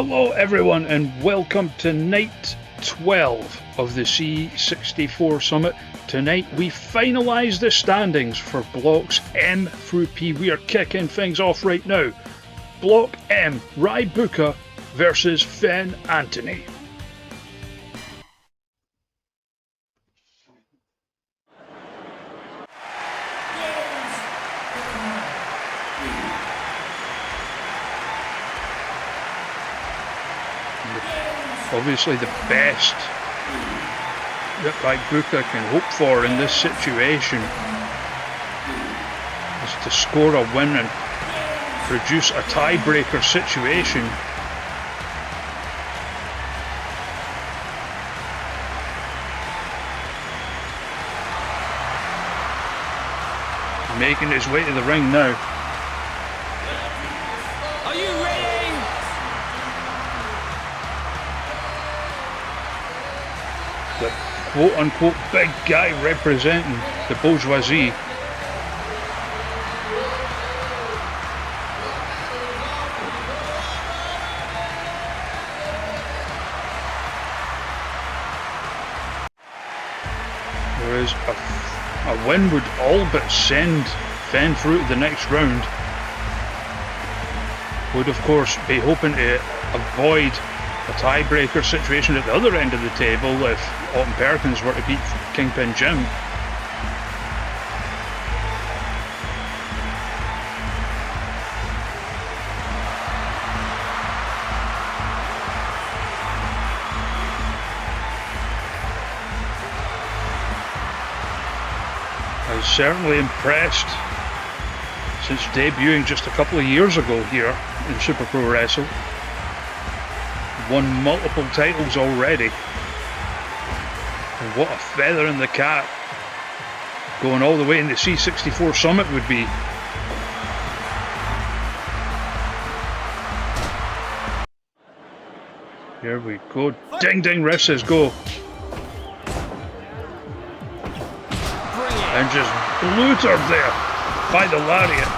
Hello everyone and welcome to night 12 of the C64 Summit. Tonight we finalise the standings for blocks M through P. We are kicking things off right now. Block M, Rybuca versus Fen Antony. Obviously the best that Rybuca can hope for in this situation is to score a win and produce a tiebreaker situation. Making his way to the ring now. Are you ready? The quote-unquote big guy representing the bourgeoisie. Whereas a win would all but send Fen through to the next round. Would of course be hoping to avoid a tiebreaker situation at the other end of the table if Perkins were to beat KingPin Jim. I was certainly impressed since debuting just a couple of years ago here in Super Pro Wrestle. Won multiple titles already. And what a feather in the cap going all the way in the C64 Summit would be. Here we go. Ding ding, ref says go. And just blutered there by the lariat.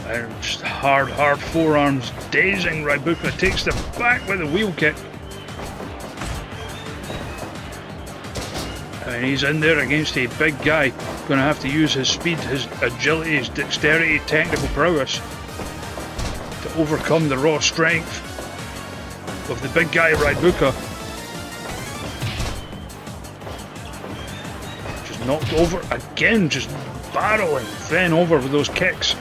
And just hard forearms dazing Rybuca. Takes the back with a wheel kick. And he's in there against a big guy. Going to have to use his speed, his agility, his dexterity, technical prowess to overcome the raw strength of the big guy Rybuca. Just knocked over again, just barreling Fen over with those kicks.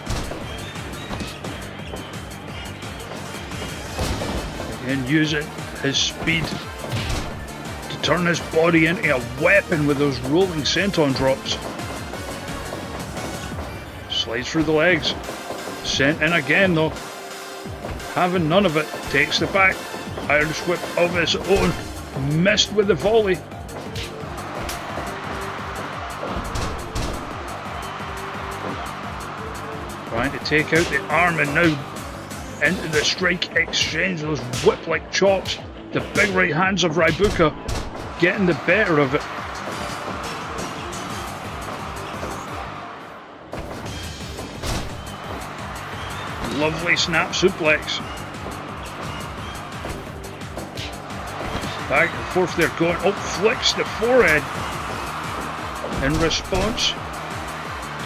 And using his speed to turn his body into a weapon with those rolling senton drops. Slides through the legs. Sent in again though. Having none of it. Takes the back. Irish whip of his own. Missed with the volley. Trying to take out the arm and now into the strike exchange, those whip-like chops. The big right hands of Rybuca getting the better of it. Lovely snap suplex. Back and forth they're going. Oh, flicks the forehead. In response,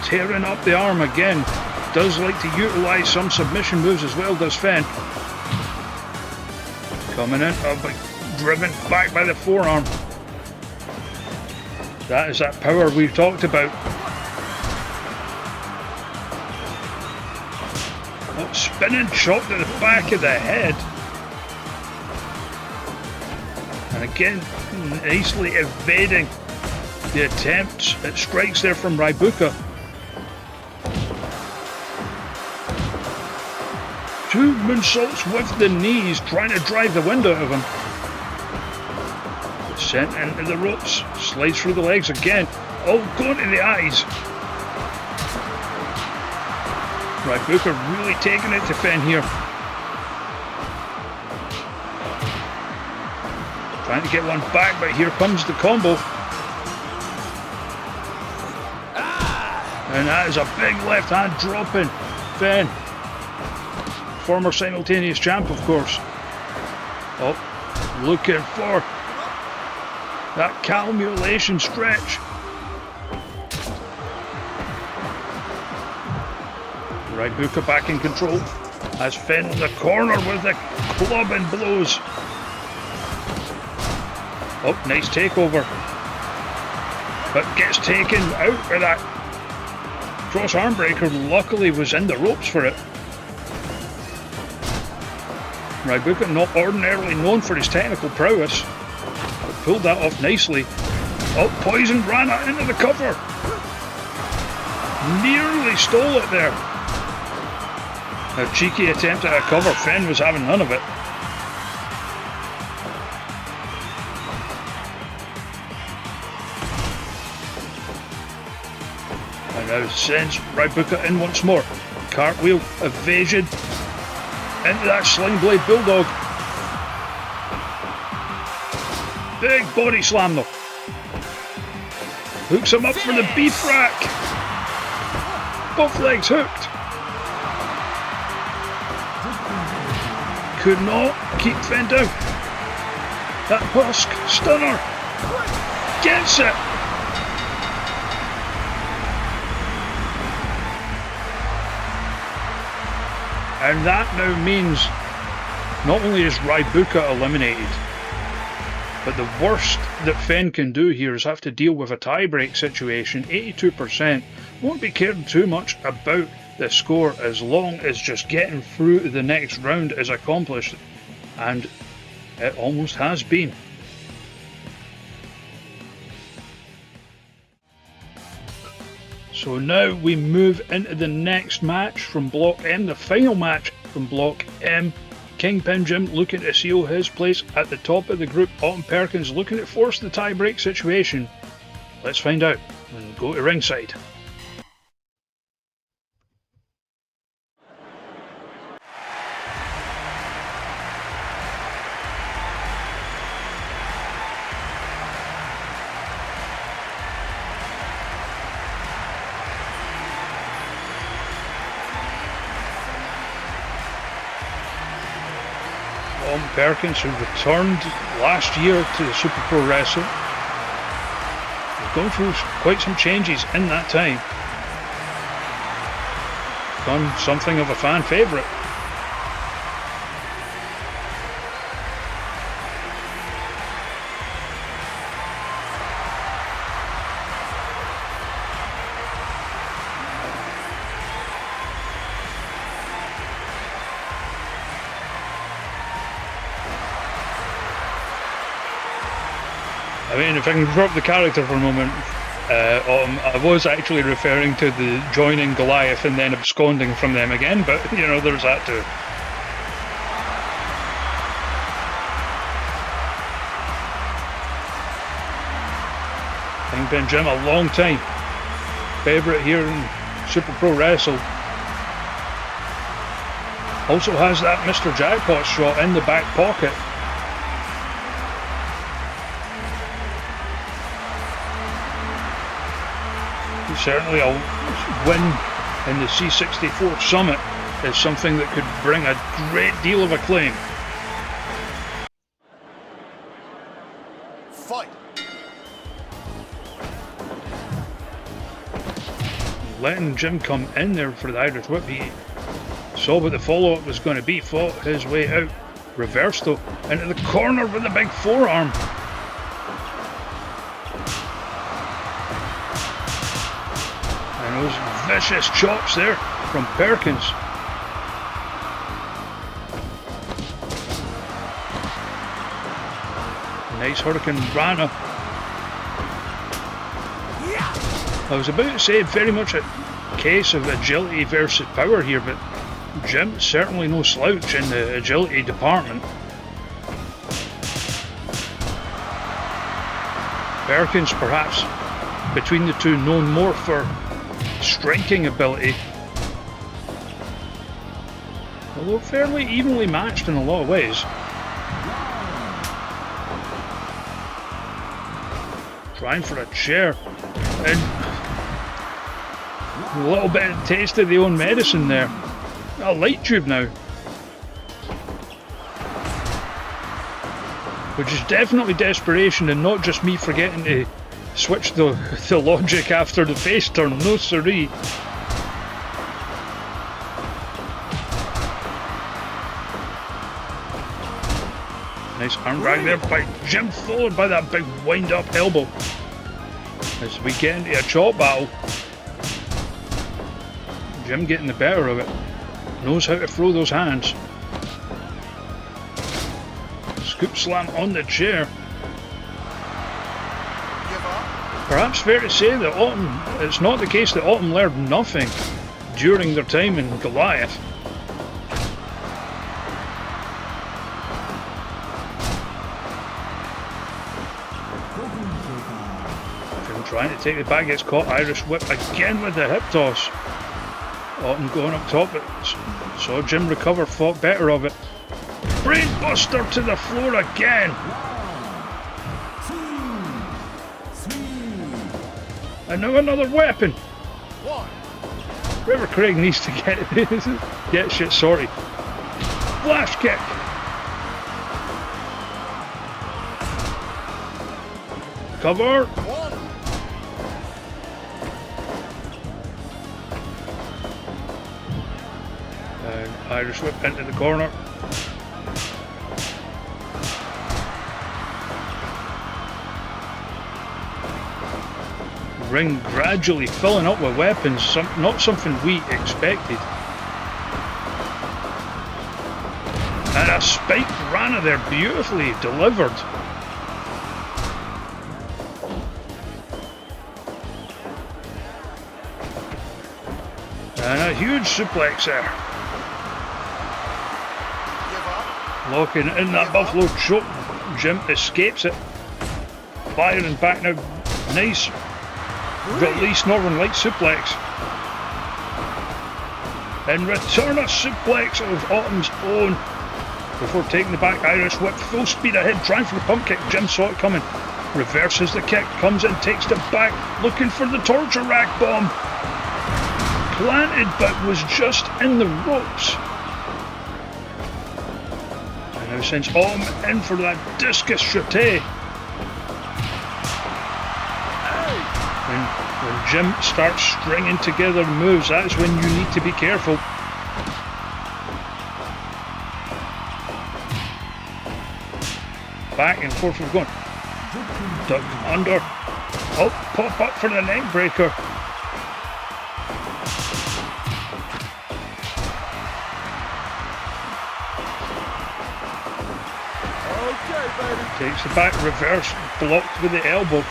tearing up the arm again. Does like to utilise some submission moves as well, does Fen. Coming in, but driven back by the forearm. That is that power we've talked about. Oh, spinning chop to the back of the head. And again, nicely evading the attempts at strikes there from Rybuca. Two moonsaults with the knees, trying to drive the wind out of him. Sent into the ropes, slides through the legs again. Oh, going to the eyes. Rybuca really taking it to Fen here. Trying to get one back, but here comes the combo. And that is a big left hand drop in. Fen. Former simultaneous champ, of course. Oh, looking for that calculation stretch. Rybuca back in control. Has Fen in the corner with the club and blows. Oh, nice takeover. But gets taken out by that cross arm breaker. Luckily was in the ropes for it. Rybuca, not ordinarily known for his technical prowess, but pulled that off nicely. Oh, poisoned Rana into the cover. Nearly stole it there. A cheeky attempt at a cover. Fen was having none of it. And now sends Rybuca in once more. Cartwheel, evasion, into that sling blade bulldog. Big body slam though. Hooks him up for the beef rack. Both legs hooked. Could not keep Fen down. That husk stunner gets it. And that now means not only is Rybuca eliminated, but the worst that Fen can do here is have to deal with a tie-break situation. 82%. Won't be caring too much about the score as long as just getting through the next round is accomplished, and it almost has been. So now we move into the next match from Block M, the final match from Block M. KingPin Jim looking to seal his place at the top of the group. Perkins looking to force the tie-break situation. Let's find out and go to ringside. Perkins, who returned last year to the Super Pro Wrestle, has gone through quite some changes in that time. Become something of a fan favourite. I mean, if I can drop the character for a moment, I was actually referring to the joining Goliath and then absconding from them again, but, you know, there's that too. KingPin Jim, a long time favourite here in Super Pro Wrestle. Also has that Mr. Jackpot shot in the back pocket. Certainly a win in the C64 Summit is something that could bring a great deal of acclaim. Fight. Letting Jim come in there for the Irish Whip. He saw what the follow-up was going to be, fought his way out. Reversed though, into the corner with a big forearm. Those vicious chops there from Perkins. Nice Hurricane Rana. I was about to say very much a case of agility versus power here, but Jim certainly no slouch in the agility department. Perkins perhaps between the two known more for striking ability, although fairly evenly matched in a lot of ways. Trying for a chair, and a little bit of taste of the own medicine there. a light tube now. Which is definitely desperation and not just me forgetting to switch the logic after the face turn. No siree. Nice arm drag there by Jim, followed by that big wind up elbow. As we get into a chop battle. Jim getting the better of it. Knows how to throw those hands. Scoop slam on the chair. Perhaps fair to say that it's not the case that Autumn learned nothing during their time in Goliath. Trying to take the back, gets caught. Irish whip again with the hip toss. Autumn going up top, but saw Jim recover, thought better of it. Brain buster to the floor again. And now another weapon. River Craig needs to get shit sorted. Flash kick. Cover. Irish whip into the corner. Ring gradually filling up with weapons, not something we expected. And a spiked Rana there, beautifully delivered. And a huge suplex there. Locking in that Buffalo choke. Jim escapes it. Firing back now. Nice release Northern Light suplex. And return a suplex of Autumn's own. Before taking the back Irish whip. Full speed ahead. Trying for the pump kick. Jim saw it coming. Reverses the kick. Comes in. Takes the back. Looking for the torture rack bomb. Planted but was just in the ropes. Now sends Autumn in for that discus chute. When Jim starts stringing together moves, that's when you need to be careful. Back and forth we're going. Duck under. Oh, pop up for the neck breaker. Takes the back, reverse, blocked with the elbow.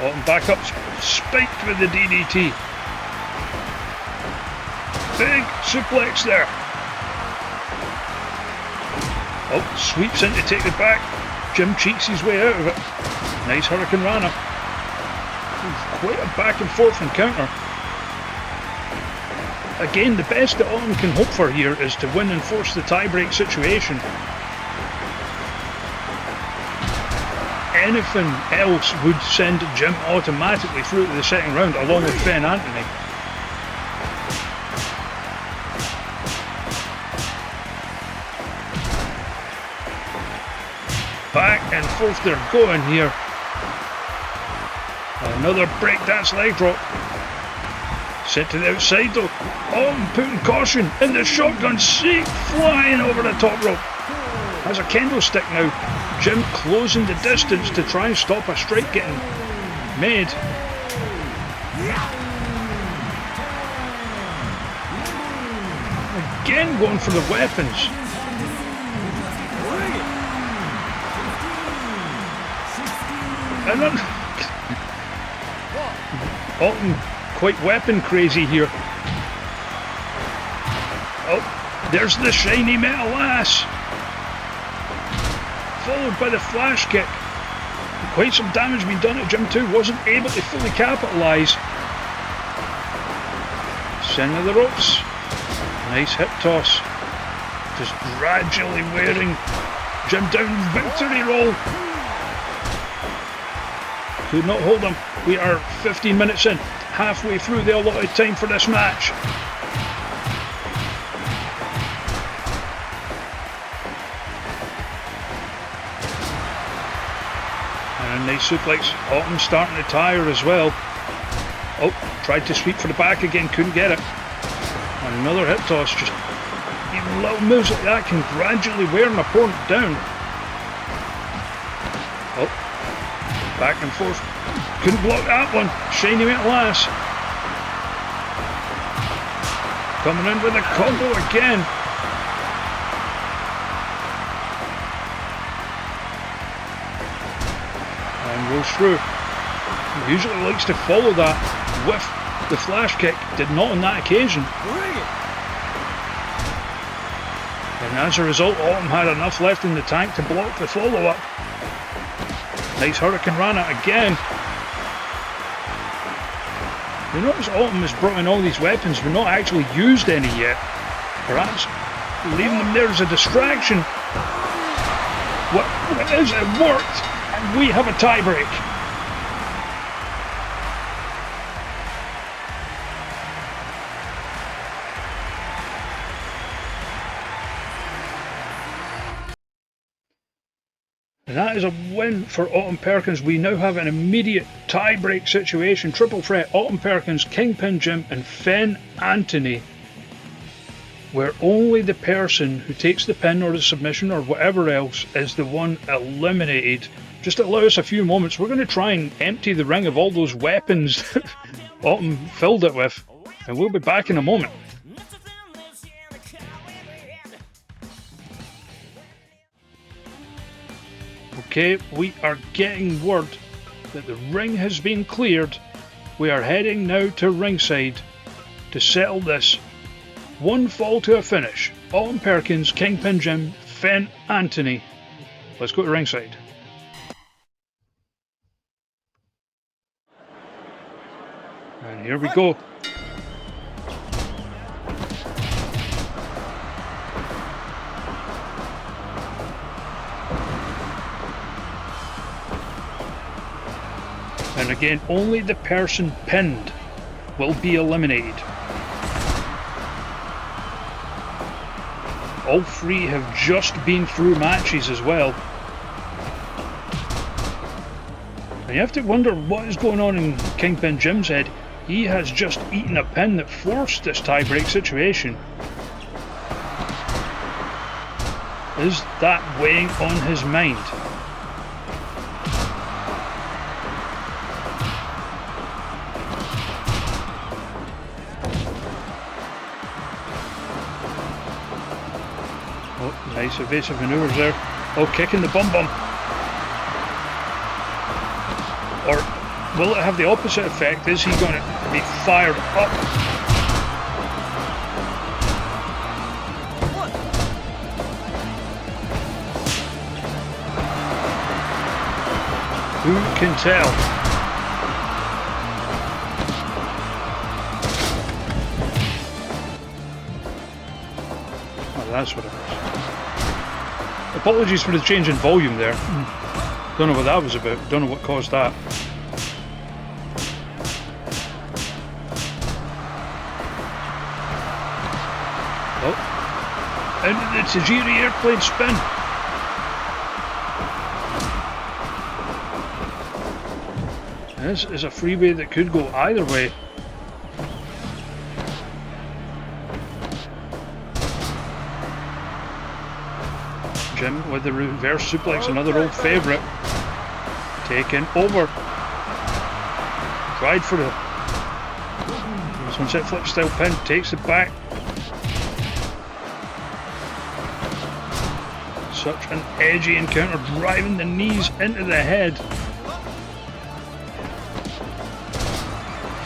Autumn back up, spiked with the DDT. Big suplex there. Oh, sweeps in to take the back. Jim cheats his way out of it. Nice Hurricane Rana. Quite a back and forth encounter. Again, the best that Autumn can hope for here is to win and force the tie-break situation. Anything else would send Jim automatically through to the second round along with Fen Antony. Back and forth they're going here. Another breakdance leg drop. Set to the outside though. Oh, putting caution in the shotgun seat, flying over the top rope. Has a kendo stick now. Jim closing the distance to try and stop a strike getting made. Again going for the weapons. And then Autumn quite weapon crazy here. Oh, there's the shiny metal ass. Followed by the flash kick. Quite some damage being done at Jim too. Wasn't able to fully capitalise. Center of the ropes. Nice hip toss. Just gradually wearing Jim down. Victory roll. Could not hold him. We are 15 minutes in, halfway through the allotted time for this match. And a nice suplex. Autumn starting to tire as well. Oh, tried to sweep for the back again, couldn't get it. Another hip toss. Just even little moves like that can gradually wear an opponent down. Oh, back and forth. Couldn't block that one. Shiny at last. Coming in with a combo again. And goes through. He usually likes to follow that with the flash kick. Did not on that occasion. And as a result, Autumn had enough left in the tank to block the follow-up. Nice Hurricane Rana again. You notice Autumn has brought in all these weapons, but not actually used any yet. Perhaps leaving them there as a distraction. What is it? Worked! And we have a tiebreak. And that is a win for Autumn Perkins. We now have an immediate tie-break situation. Triple threat, Autumn Perkins, KingPin Jim and Fen Antony. Where only the person who takes the pin or the submission or whatever else is the one eliminated. Just allow us a few moments. We're going to try and empty the ring of all those weapons that Autumn filled it with. And we'll be back in a moment. Okay, we are getting word that the ring has been cleared. We are heading now to ringside to settle this. One fall to a finish. Autumn Perkins, KingPin Jim, Fen Antony. Let's go to ringside. And here we go. And again, only the person pinned will be eliminated. All three have just been through matches as well. And you have to wonder what is going on in KingPin Jim's head. He has just eaten a pin that forced this tie-break situation. Is that weighing on his mind? Oh, nice evasive manoeuvres there. Oh, kicking the bum bum. Or will it have the opposite effect? Is he going to be fired up? Who can tell? Oh, that's what it is. Apologies for the change in volume there. Don't know what that was about. Don't know what caused that. Oh. Into the Tajiri airplane spin. This is a freeway that could go either way. Jim with the reverse suplex, another old favourite. Taken over. Tried for the... This one's hit flip style pin, takes it back. Such an edgy encounter, driving the knees into the head.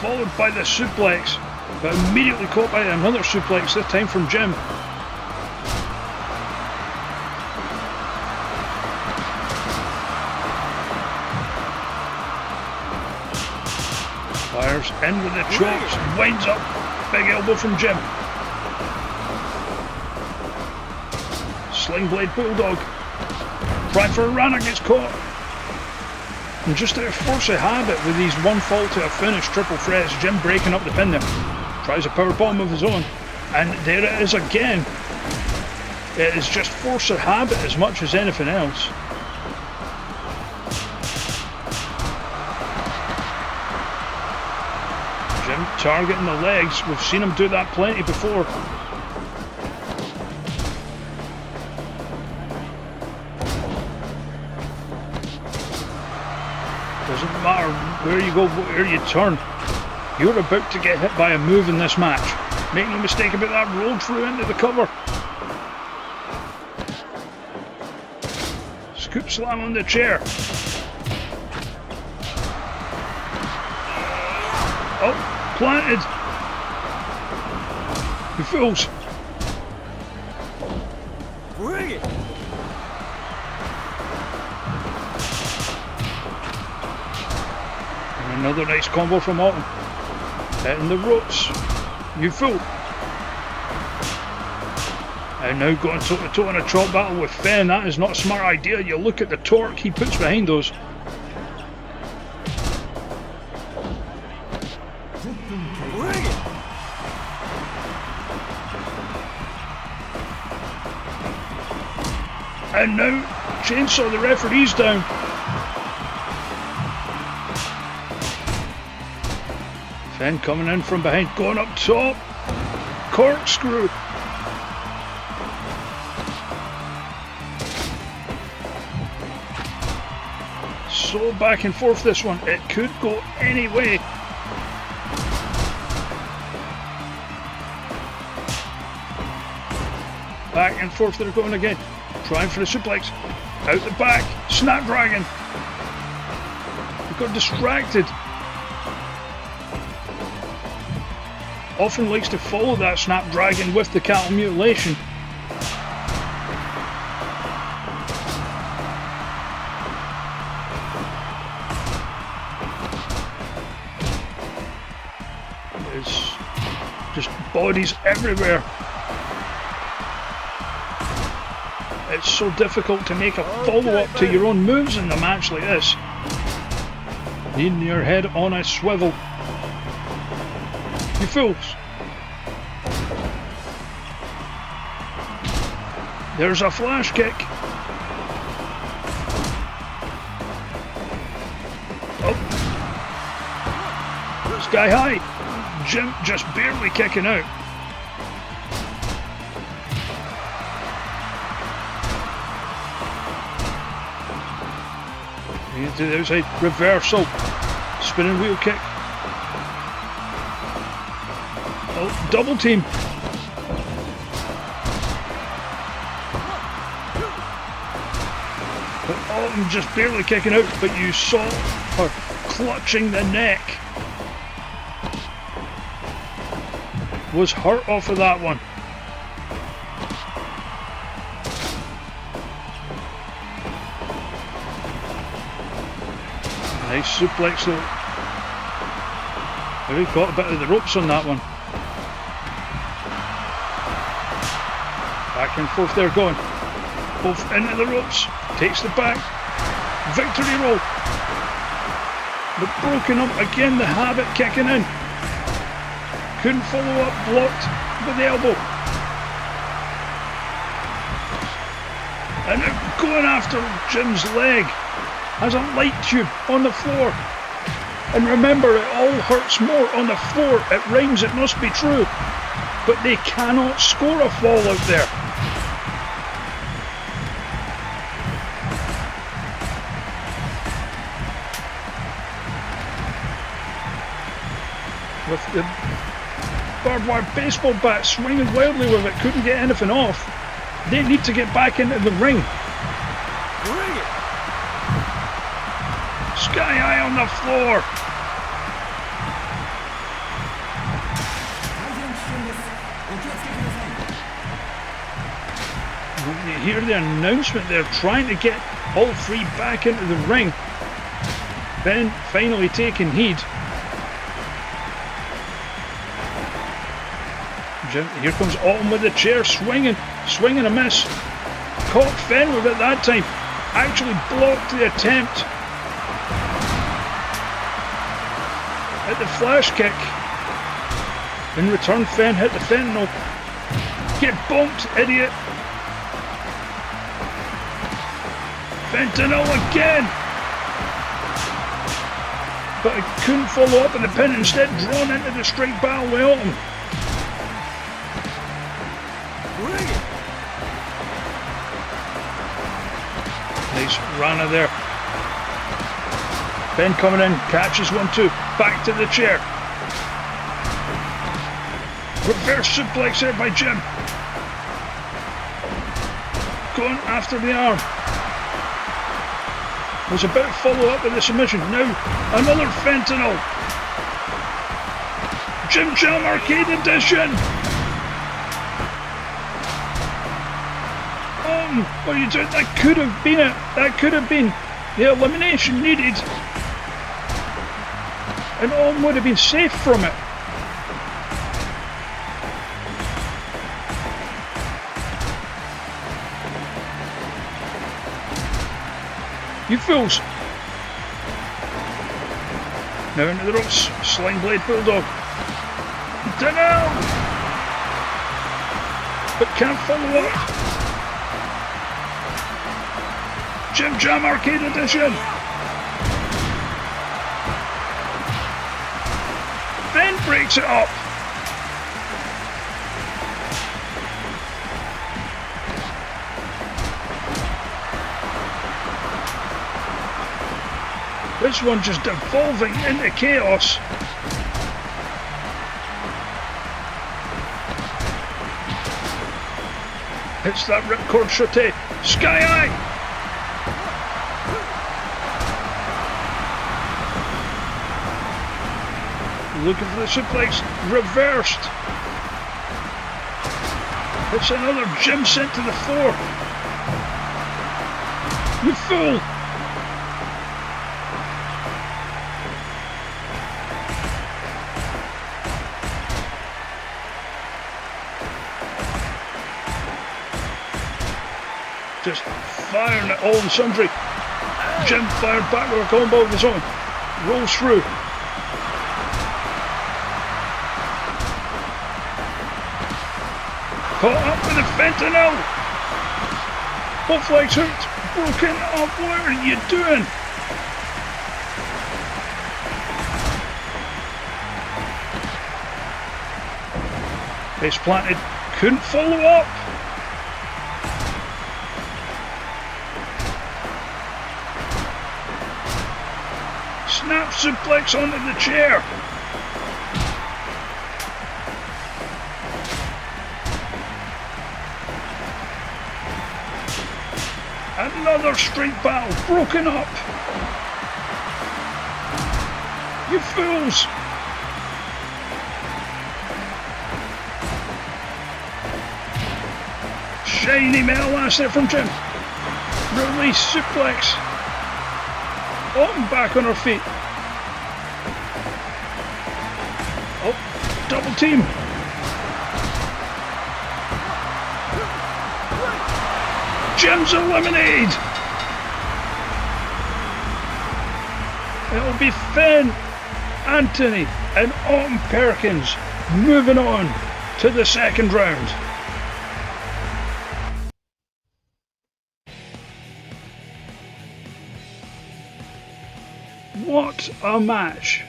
Followed by the suplex, but immediately caught by another suplex, this time from Jim. Fires in with the chops, winds up, big elbow from Jim. Sling blade bulldog. Try for a run, gets caught. And just out of force of habit with these one fall to a finish triple threats, Jim breaking up the pin there. Tries a power bomb of his own. And there it is again. It is just force of habit as much as anything else. Jim targeting the legs. We've seen him do that plenty before. Doesn't matter where you go, where you turn. You're about to get hit by a move in this match. Make no mistake about that, rolled through into the cover. Scoop slam on the chair. Oh, planted. You fools. Bring it. Another nice combo from Alton. Hitting the ropes. You fool. And now going toe to toe in a chop battle with Fen. That is not a smart idea. You look at the torque he puts behind those. Bring it. And now chainsaw the referee's down. Fen coming in from behind, going up top. Corkscrew. So back and forth this one. It could go any way. Back and forth they're going again. Trying for the suplex. Out the back. Snapdragon. He got distracted. Often likes to follow that Snapdragon with the cattle mutilation. There's just bodies everywhere. It's so difficult to make a follow-up to your own moves in a match like this. Needing your head on a swivel. You fools. There's a flash kick. Oh. Sky high. Jim just barely kicking out. Into the outside. Reversal. Spinning wheel kick. Oh, double team. But Alton just barely kicking out, but you saw her clutching the neck. Was hurt off of that one. Nice suplex though. Really caught a bit of the ropes on that one. Back and forth they're going. Both into the ropes. Takes the back. Victory roll. But broken up again, the habit kicking in. Couldn't follow up, blocked with the elbow. And now going after Jim's leg. Has a light tube on the floor. And remember, it all hurts more on the floor. It rhymes, it must be true. But they cannot score a fall out there. With the barbed wire baseball bat swinging wildly with it, couldn't get anything off. They need to get back into the ring. Bring it. Sky high on the floor. You hear the announcement, they're trying to get all three back into the ring. Ben finally taking heed. Here comes Alton with the chair, swinging a miss. Caught Fen with it that time. Actually blocked the attempt. at the flash kick. In return, Fen hit the fentanyl. Get bumped, idiot. Fentanyl again. But I couldn't follow up with the pin, instead drawn into the straight battle with Autumn. Bring it. Nice Rana there. Ben coming in, catches 1-2, back to the chair. Reverse suplex there by Jim. Going after the arm. Was about to follow up with the submission. Now, another fentanyl. Jim Jam Arcade Edition. What are you doing? That could have been it. That could have been the elimination needed. And Om would have been safe from it. You fools! Now into the ropes, Sling Blade Bulldog. Down! But can't follow up. Jim Jam Arcade Edition! Then breaks it up! This one just devolving into chaos. Hits that ripcord shotay. Sky Eye! Looking for the suplex. Reversed. It's another Jim sent to the floor. You fool! Just firing at all and sundry. Jim fired back with a combo of his own. Rolls through. Caught up with the fentanyl. Both legs hooked. Broken up. What are you doing? Face planted. Couldn't follow up. Snap suplex onto the chair. Another street battle broken up. You fools. Shiny metal last there from Jim. Release suplex. Autumn back on her feet. Oh, double team. Jim's eliminated. It'll be Fen Antony and Autumn Perkins moving on to the second round. What a match!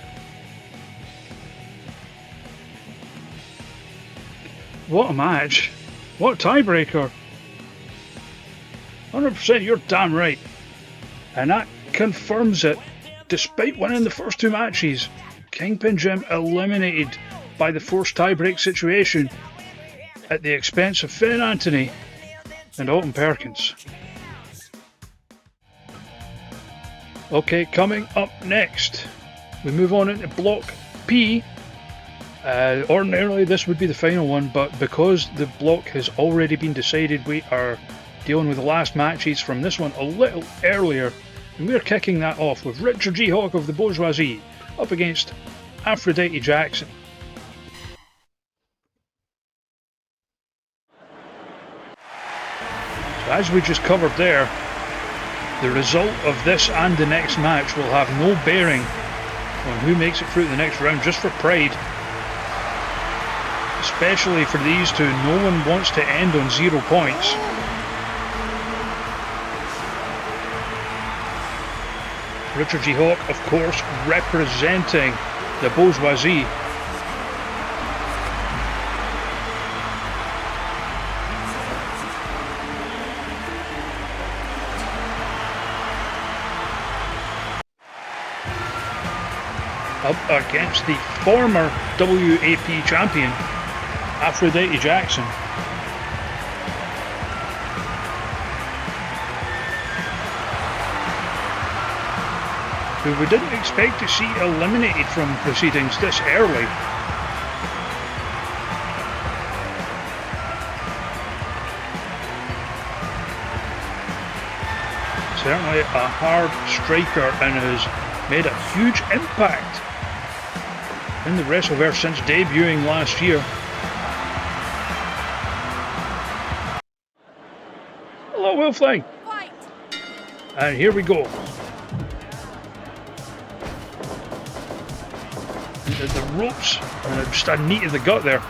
What a match! What a tiebreaker! 100%, you're damn right. And that confirms it. Despite winning the first two matches, KingPin Jim eliminated by the forced tiebreak situation at the expense of Fen Antony and Autumn Perkins. Okay, coming up next, we move on into Block P. Ordinarily this would be the final one, but because the block has already been decided, we are dealing with the last matches from this one a little earlier, and we're kicking that off with Richard G. Hawk of the Bourgeoisie up against Aphrodite Jackson. So as we just covered there, the result of this and the next match will have no bearing on who makes it through the next round, just for pride. Especially for these two, no one wants to end on 0 points. Richard G. Hawk, of course, representing the bourgeoisie. Up against the former WAP champion, Afrodite Jackson. Who we didn't expect to see eliminated from proceedings this early. Certainly a hard striker and has made a huge impact in the Wrestleverse since debuting last year. Hello, Wolfling! And here we go. The ropes, and just a knee to the gut there.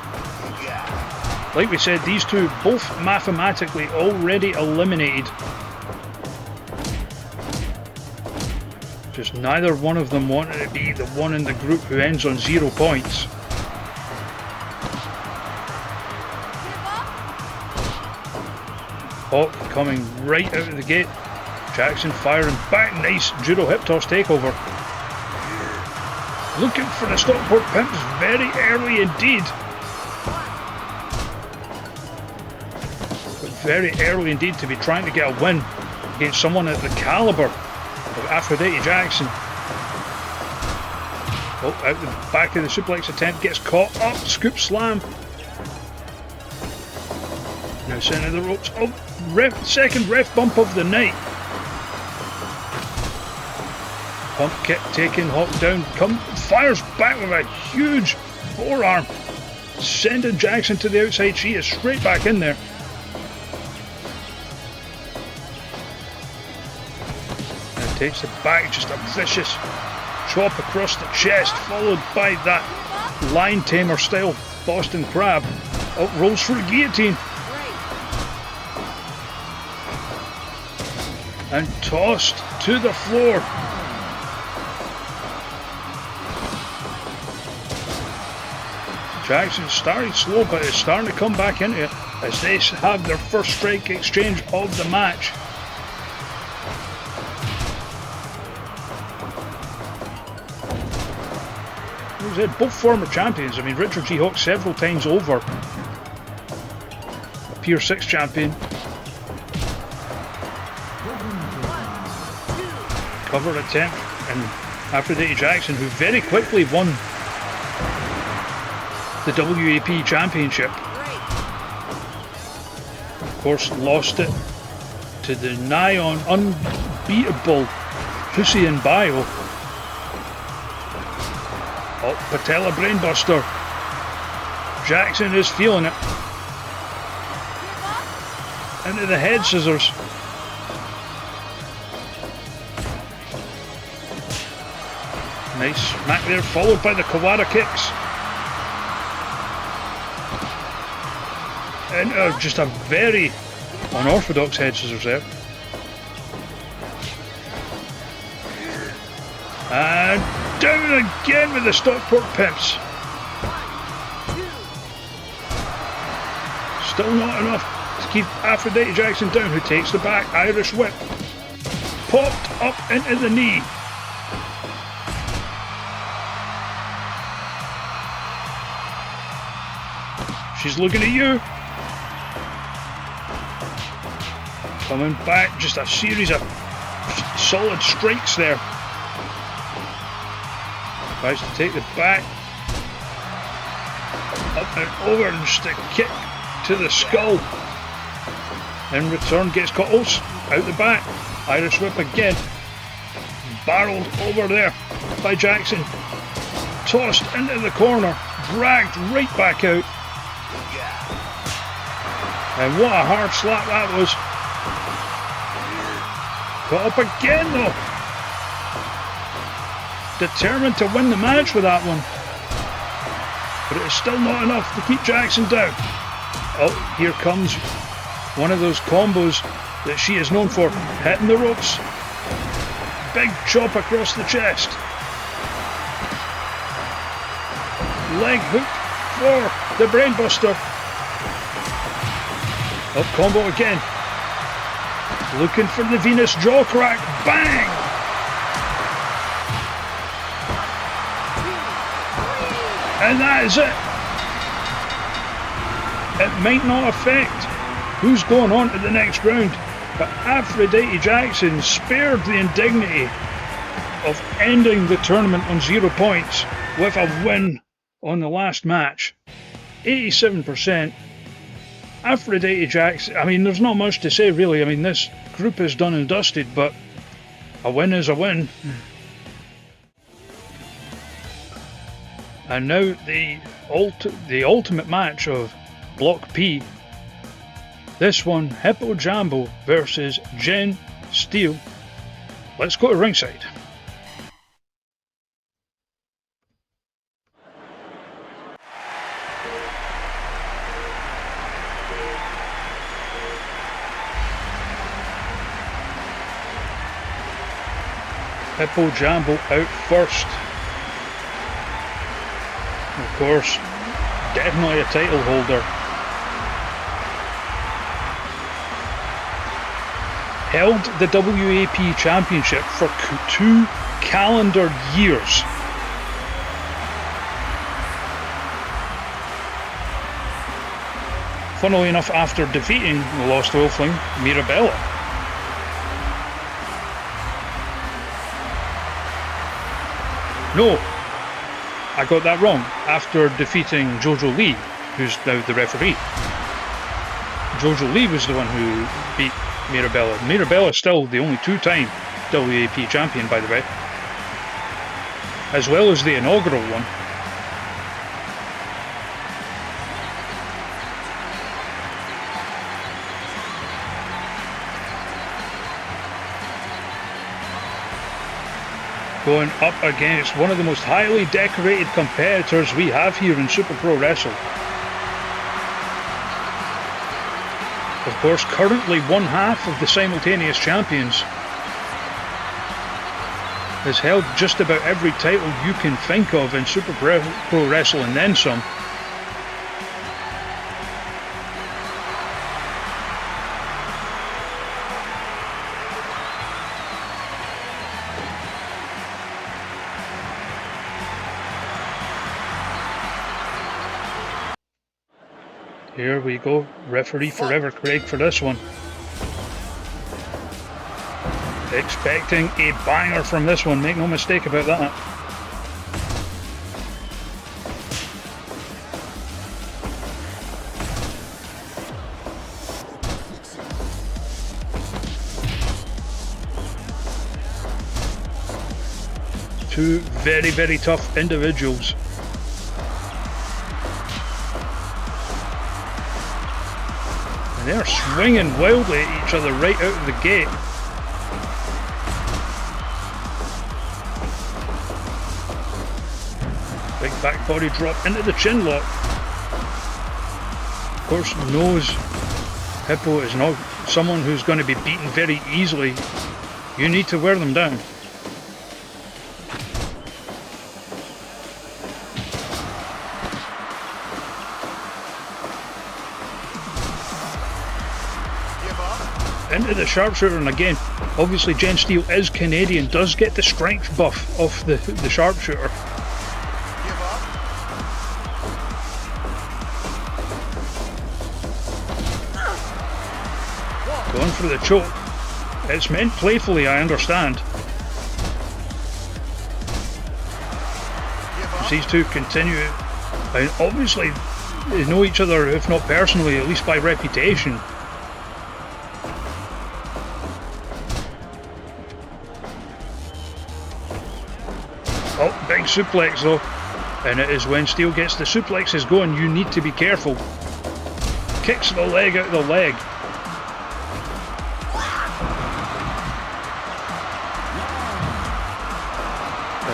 Like we said, these two both mathematically already eliminated. Just neither one of them wanted to be the one in the group who ends on 0 points. Hawk coming right out of the gate. Jackson firing back. Nice judo hip toss takeover. Looking for the Stockport Pimps very early indeed. But very early indeed to be trying to get a win against someone at the calibre of Aphrodite Jackson. Oh, out the back of the suplex attempt, gets caught up, scoop slam. Now centre the ropes. Oh, second ref bump of the night. Pump kick taking Hawk down, fires back with a huge forearm, sending Jackson to the outside. She is straight back in there. And takes it back, just a vicious chop across the chest, followed by that line tamer style Boston Crab. Up rolls for a guillotine. And tossed to the floor. Jackson started slow, but is starting to come back into it as they have their first strike exchange of the match. Both former champions. I mean, Richard G. Hawk several times over. A Pier 6 champion. Cover attempt, and Aphrodite Jackson, who very quickly won the WAP Championship. Of course, lost it to the nigh on unbeatable Hussein Bio. Oh, patella brainbuster. Jackson is feeling it. Into the head scissors. Nice smack there, followed by the Kawada kicks. And just a very unorthodox head scissors there. And down again with the Stockport Pimps. Still not enough to keep Aphrodite Jackson down, who takes the back. Irish whip. Popped up into the knee. She's looking at you. Coming back, just a series of solid strikes there. Tries to take the back. Up and over, and just a kick to the skull. In return, gets caught. Oh, out the back. Irish whip again. Barreled over there by Jackson. Tossed into the corner. Dragged right back out. And what a hard slap that was. Caught up again though. determined to win the match with that one. But it is still not enough to keep Jackson down. Oh, here comes one of those combos that she is known for, hitting the ropes. Big chop across the chest. Leg hook for the brainbuster. Up combo again. Looking for the Venus jaw crack. Bang! And that is it. It might not affect who's going on to the next round, but Aphrodite Jackson spared the indignity of ending the tournament on 0 points with a win on the last match. 87%. Aphrodite Jackson, I mean, there's not much to say really. I mean, this group is done and dusted, but a win is a win. And now the ultimate match of Block P. This one, Hippo Jambo versus Jen Steele. Let's go to ringside. Hippo Jambo out first. Of course, definitely a title holder. Held the WAP Championship for 2 calendar years. Funnily enough, after defeating the Lost Wolfling, Mirabella. No, I got that wrong. After defeating Jojo Lee, who's now the referee. Jojo Lee was the one who beat Mirabella. Mirabella is still the only 2-time WAP champion, by the way, as well as the inaugural one. Going up against one of the most highly decorated competitors we have here in Super Pro Wrestle. Of course, currently one half of the simultaneous champions. Has held just about every title you can think of in Super Pro Wrestle and then some. Here we go, referee forever Craig for this one. Expecting a banger from this one, make no mistake about that. Two very, very tough individuals. And they're swinging wildly at each other right out of the gate. Big back body drop into the chin lock. Of course, knows Hippo is not someone who's going to be beaten very easily. You need to wear them down. Into the sharpshooter, and again, obviously Jen Steele is Canadian, does get the strength buff off the sharpshooter. Going for the choke. It's meant playfully, I understand. As these two continue, and obviously they know each other, if not personally, at least by reputation. Oh, big suplex though. And it is when Steele gets the suplexes going, you need to be careful. Kicks the leg out of the leg.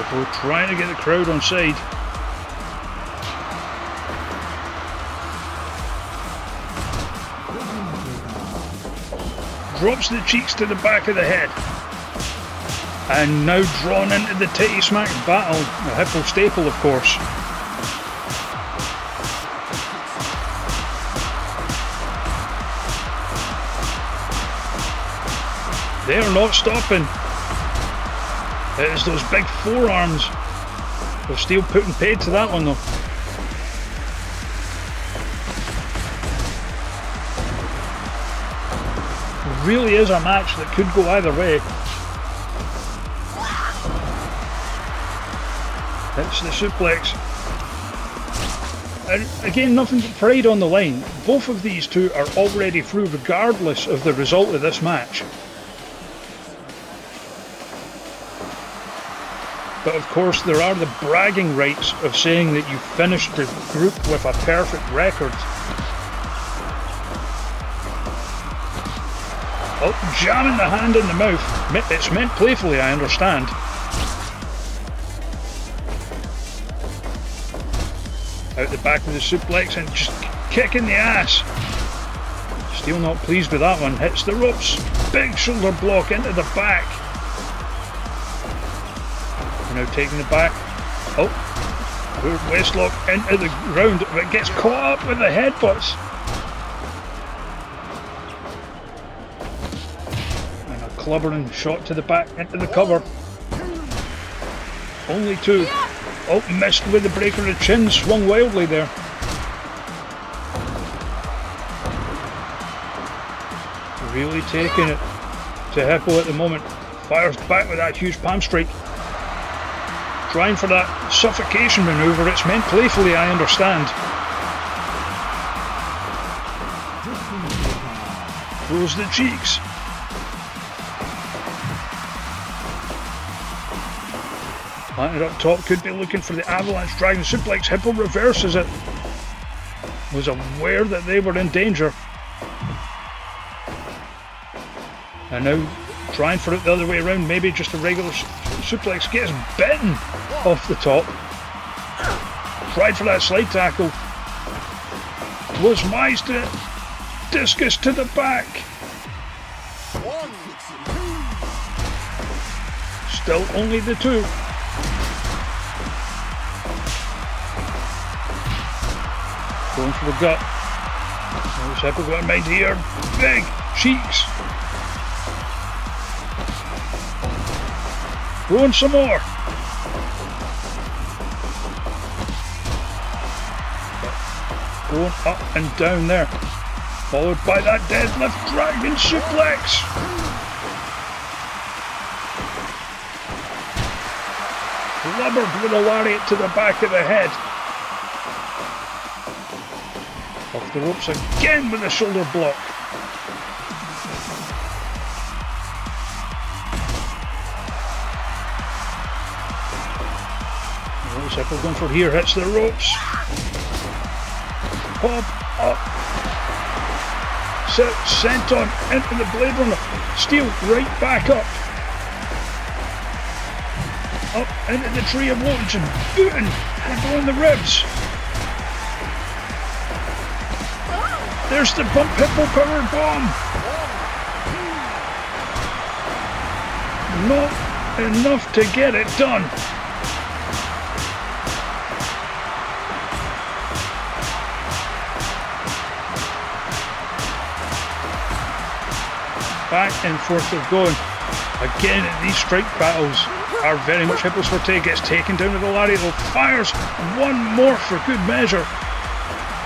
Hippo trying to get the crowd on side. Drops the cheeks to the back of the head. And now drawn into the titty smack battle. The Hippo staple, of course. They are not stopping. It is those big forearms of Steel putting paid to that one though. It really is a match that could go either way. Hits the suplex. And again, nothing but pride on the line. Both of these two are already through regardless of the result of this match. But of course there are the bragging rights of saying that you finished the group with a perfect record. Oh, jamming the hand in the mouth. It's meant playfully, I understand. Out the back of the suplex and just kicking the ass. Steel not pleased with that one. Hits the ropes. Big shoulder block into the back. Now taking the back. Oh, waistlock into the ground, but gets caught up with the headbutts. And a clubbering shot to the back into the cover. Only two. Oh, missed with the breaker of the chin, swung wildly there. Really taking it to Hippo at the moment. Fires back with that huge palm strike. Trying for that suffocation maneuver. It's meant playfully, I understand. Throws the cheeks. Planted up top, could be looking for the avalanche dragon suplex. Hippo reverses it. Was aware that they were in danger. And now trying for it the other way around, maybe just a regular suplex. Gets bitten off the top. Tried for that slide tackle. Was wise to it. Discus to the back. Still only the two. Going for the gut. What's Hippo got in mind here? Big cheeks. Going some more. Going up and down there. Followed by that deadlift dragon suplex. Blubbered with a lariat to the back of the head. Off the ropes again with a shoulder block. Hippo going for here, hits the ropes. Pop up. Sent on into the Blade Runner. Steel right back up. Up into the Tree of Loads and booting Hippo in the ribs. There's the bump Hippo power bomb. Not enough to get it done. Back and forth they're going. Again, these strike battles are very much Hippo's forte. Gets taken down with the lariat. Fires one more for good measure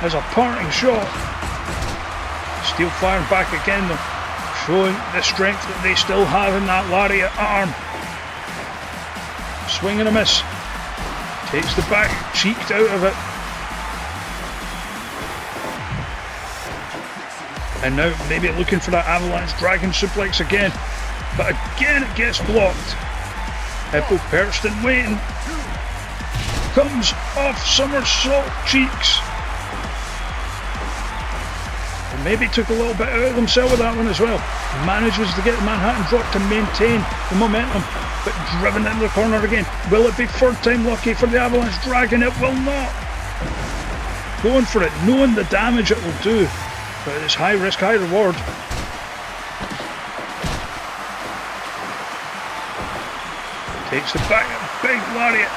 as a parting shot. Steel firing back again though, showing the strength that they still have in that lariat arm. Swing and a miss. Takes the back, cheeked out of it. And now maybe looking for that avalanche dragon suplex again. But again it gets blocked. Hippo perched and waiting. Comes off somersault cheeks. Maybe took a little bit out of himself with that one as well. Manages to get the Manhattan drop to maintain the momentum, but driven into the corner again. Will it be third time lucky for the Avalanche Dragon? It will not. Going for it, knowing the damage it will do, but it's high risk, high reward. Takes the back, big lariat,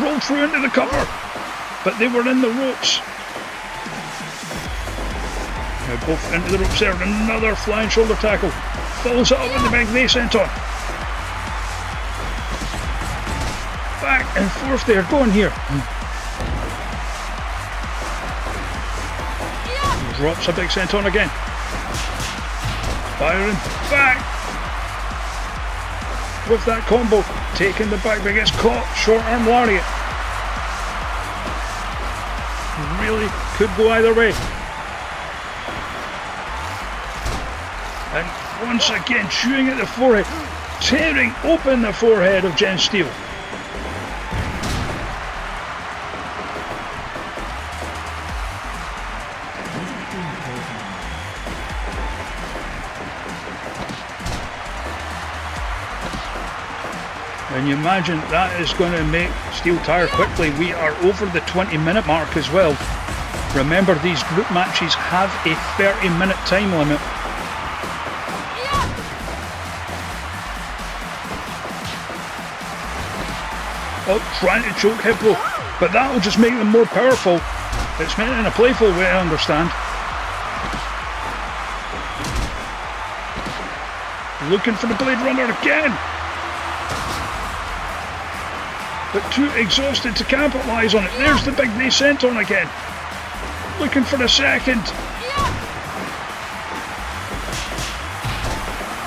rolled through into the cover, but they were in the ropes. Now both into the ropes there, another flying shoulder tackle, follows it up with the big they sent on. Back and forth there, going here. Drops a big senton again. Firing back. With that combo, taking the back, but gets caught. Short arm lariat. Really could go either way. And once again, chewing at the forehead, tearing open the forehead of Jen Steele. And you imagine that is going to make Steele tire quickly. We are over the 20-minute mark as well. Remember, these group matches have a 30-minute time limit. Oh, trying to choke Hippo, but that will just make them more powerful. It's meant in a playful way, I understand. Looking for the Blade Runner again. But too exhausted to capitalise on it. There's the big they sent on again. Looking for a second.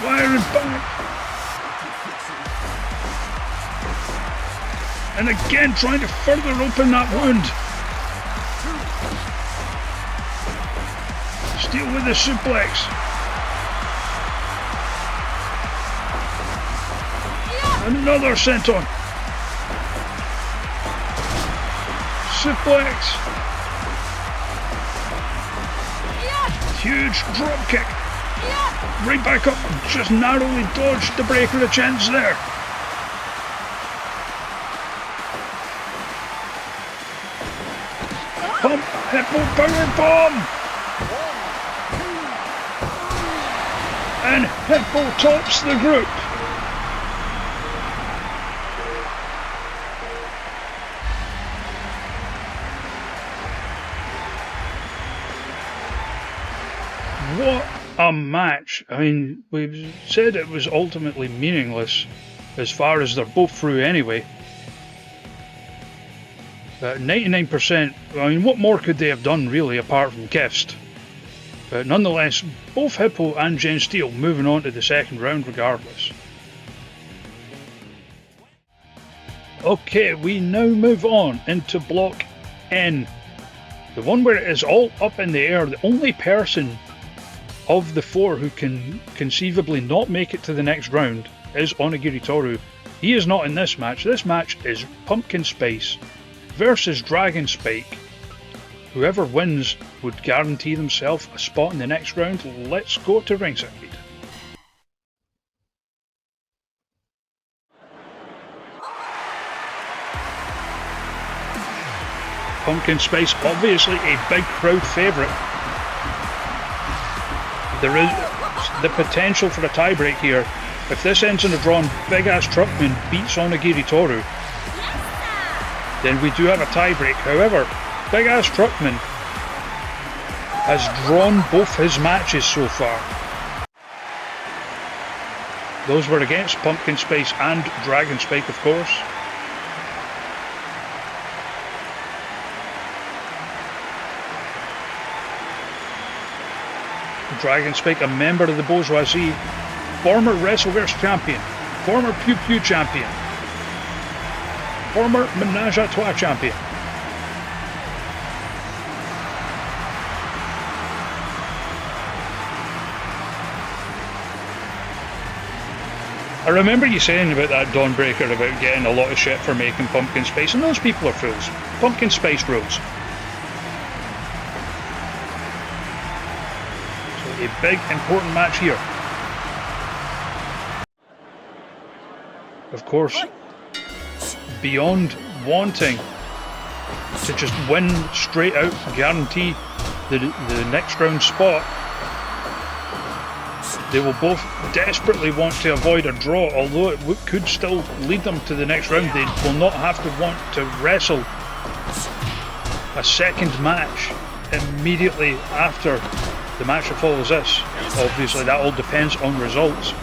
Firing back. And again trying to further open that wound. Steele with the suplex. Another senton. Suplex. Huge drop kick. Right back up. Just narrowly dodged the breaker of chance there. Pump, Hippo, power bomb. And Hippo tops the group. What a match. I mean, we've said it was ultimately meaningless as far as they're both through anyway. 99%, I mean, what more could they have done really apart from kissed? But nonetheless, both Hippo and Jen Steele moving on to the second round regardless. Okay, we now move on into Block N. The one where it is all up in the air. The only person of the four who can conceivably not make it to the next round is Onigiri Toru. He is not in this match. This match is Pumpkin Spice versus Dragon Spike. Whoever wins would guarantee themselves a spot in the next round. Let's go to ringside. Pumpkin Spice, obviously a big crowd favourite. There is the potential for a tiebreak here. If this ends in a draw, Big Ass Truckman beats Onigiri Toru, then we do have a tiebreak. However, Big Ass Truckman has drawn both his matches so far. Those were against Pumpkin Spice and Dragon Spike, of course. Dragon Spike, a member of the bourgeoisie, former Wrestleverse champion, former Pew Pew champion, former Menage a Trois champion. I remember you saying about that Dawnbreaker about getting a lot of shit for making Pumpkin Spice, and those people are fools. Pumpkin Spice rules. a big important match here. Of course, beyond wanting to just win straight out, guarantee the next round spot, they will both desperately want to avoid a draw, although it could still lead them to the next round. They will not have to want to wrestle a second match immediately after the match that follows this. Obviously that all depends on results.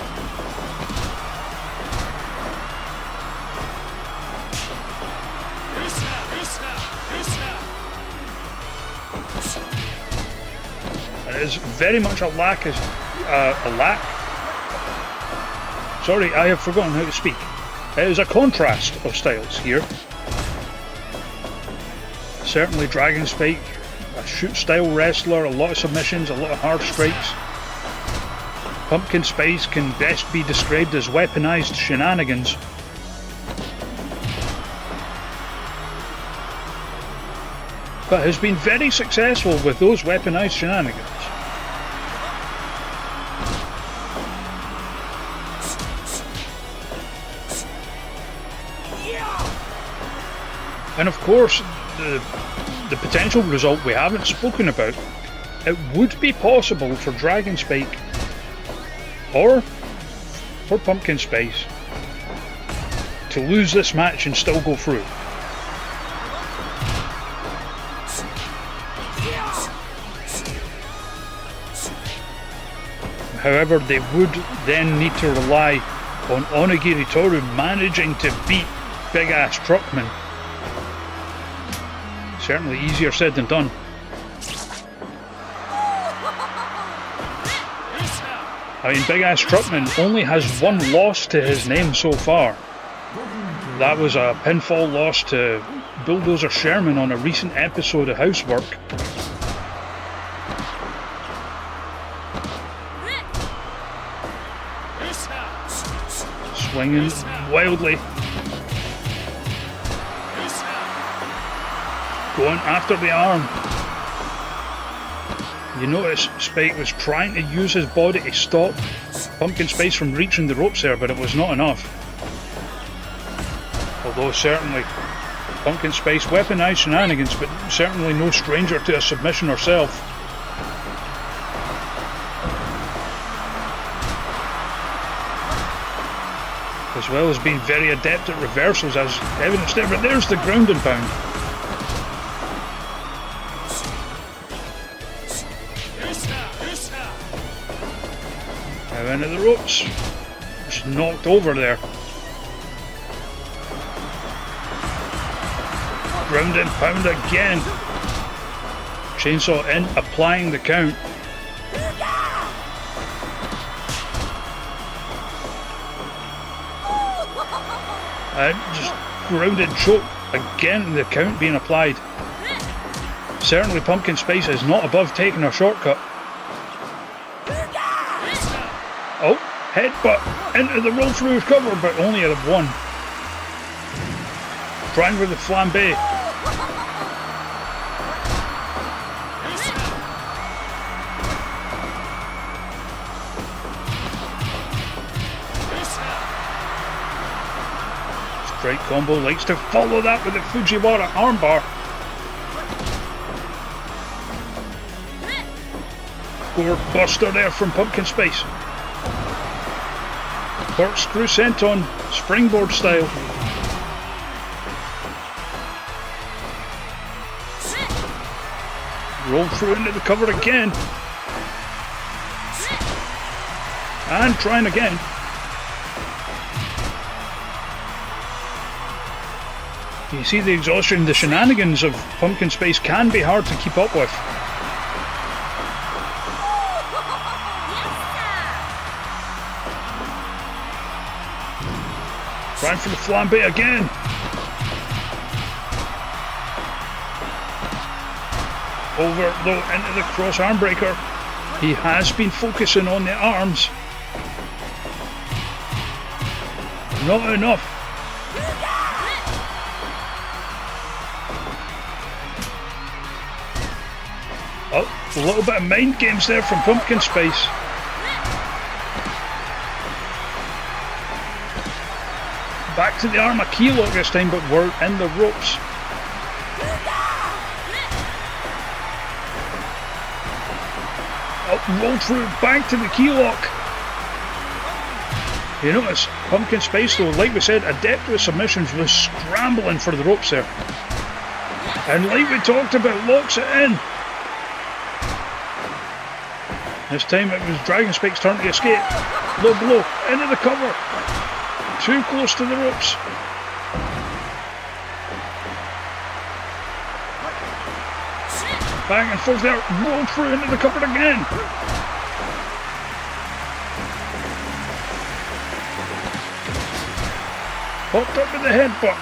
And it is very much a lack. Sorry, I have forgotten how to speak. It is a contrast of styles here. Certainly Dragon Spike, a shoot style wrestler, a lot of submissions, a lot of hard strikes. Pumpkin Spice can best be described as weaponized shenanigans. But has been very successful with those weaponized shenanigans. And of course, the potential result we haven't spoken about, it would be possible for Dragon Spike or for Pumpkin Spice to lose this match and still go through. However, they would then need to rely on Onigiri Toru managing to beat Big Ass Truckman. Certainly easier said than done. I mean, Big Ass Truckman only has one loss to his name so far. That was a pinfall loss to Bulldozer Sherman on a recent episode of Housework. Swinging wildly. Going after the arm. You notice Spike was trying to use his body to stop Pumpkin Spice from reaching the ropes there, but it was not enough. Although certainly Pumpkin Spice weaponized shenanigans, but certainly no stranger to a submission herself. As well as being very adept at reversals, as evidenced there, but there's the ground and pound. Now into the ropes. Just knocked over there. Ground and pound again. Chainsaw in, applying the count. Just grounded choke again, the count being applied. Certainly Pumpkin Spice is not above taking a shortcut. Oh, headbutt into the roll through cover, but only out of one. Trying with the flambe. Straight combo, likes to follow that with the Fujiwara armbar. Core buster there from Pumpkin Spice. Corkscrew senton, springboard style. Roll through into the cover again. And trying again. You see the exhaustion, the shenanigans of Pumpkin Spice can be hard to keep up with. Trying for the flambe again. Over though into the cross arm breaker. He has been focusing on the arms. Not enough. Oh, a little bit of mind games there from Pumpkin Spice. Back to the arm, a key lock this time, but we're in the ropes. Oh, roll through, back to the key lock. You notice, Pumpkin Spice though, like we said, adept with submissions, was scrambling for the ropes there. And like we talked about, locks it in. This time it was Dragon Spike's turn to escape. Low blow, into the cover. Too close to the ropes. Back and forth there, roll through into the cover again. Popped up with the headbutt.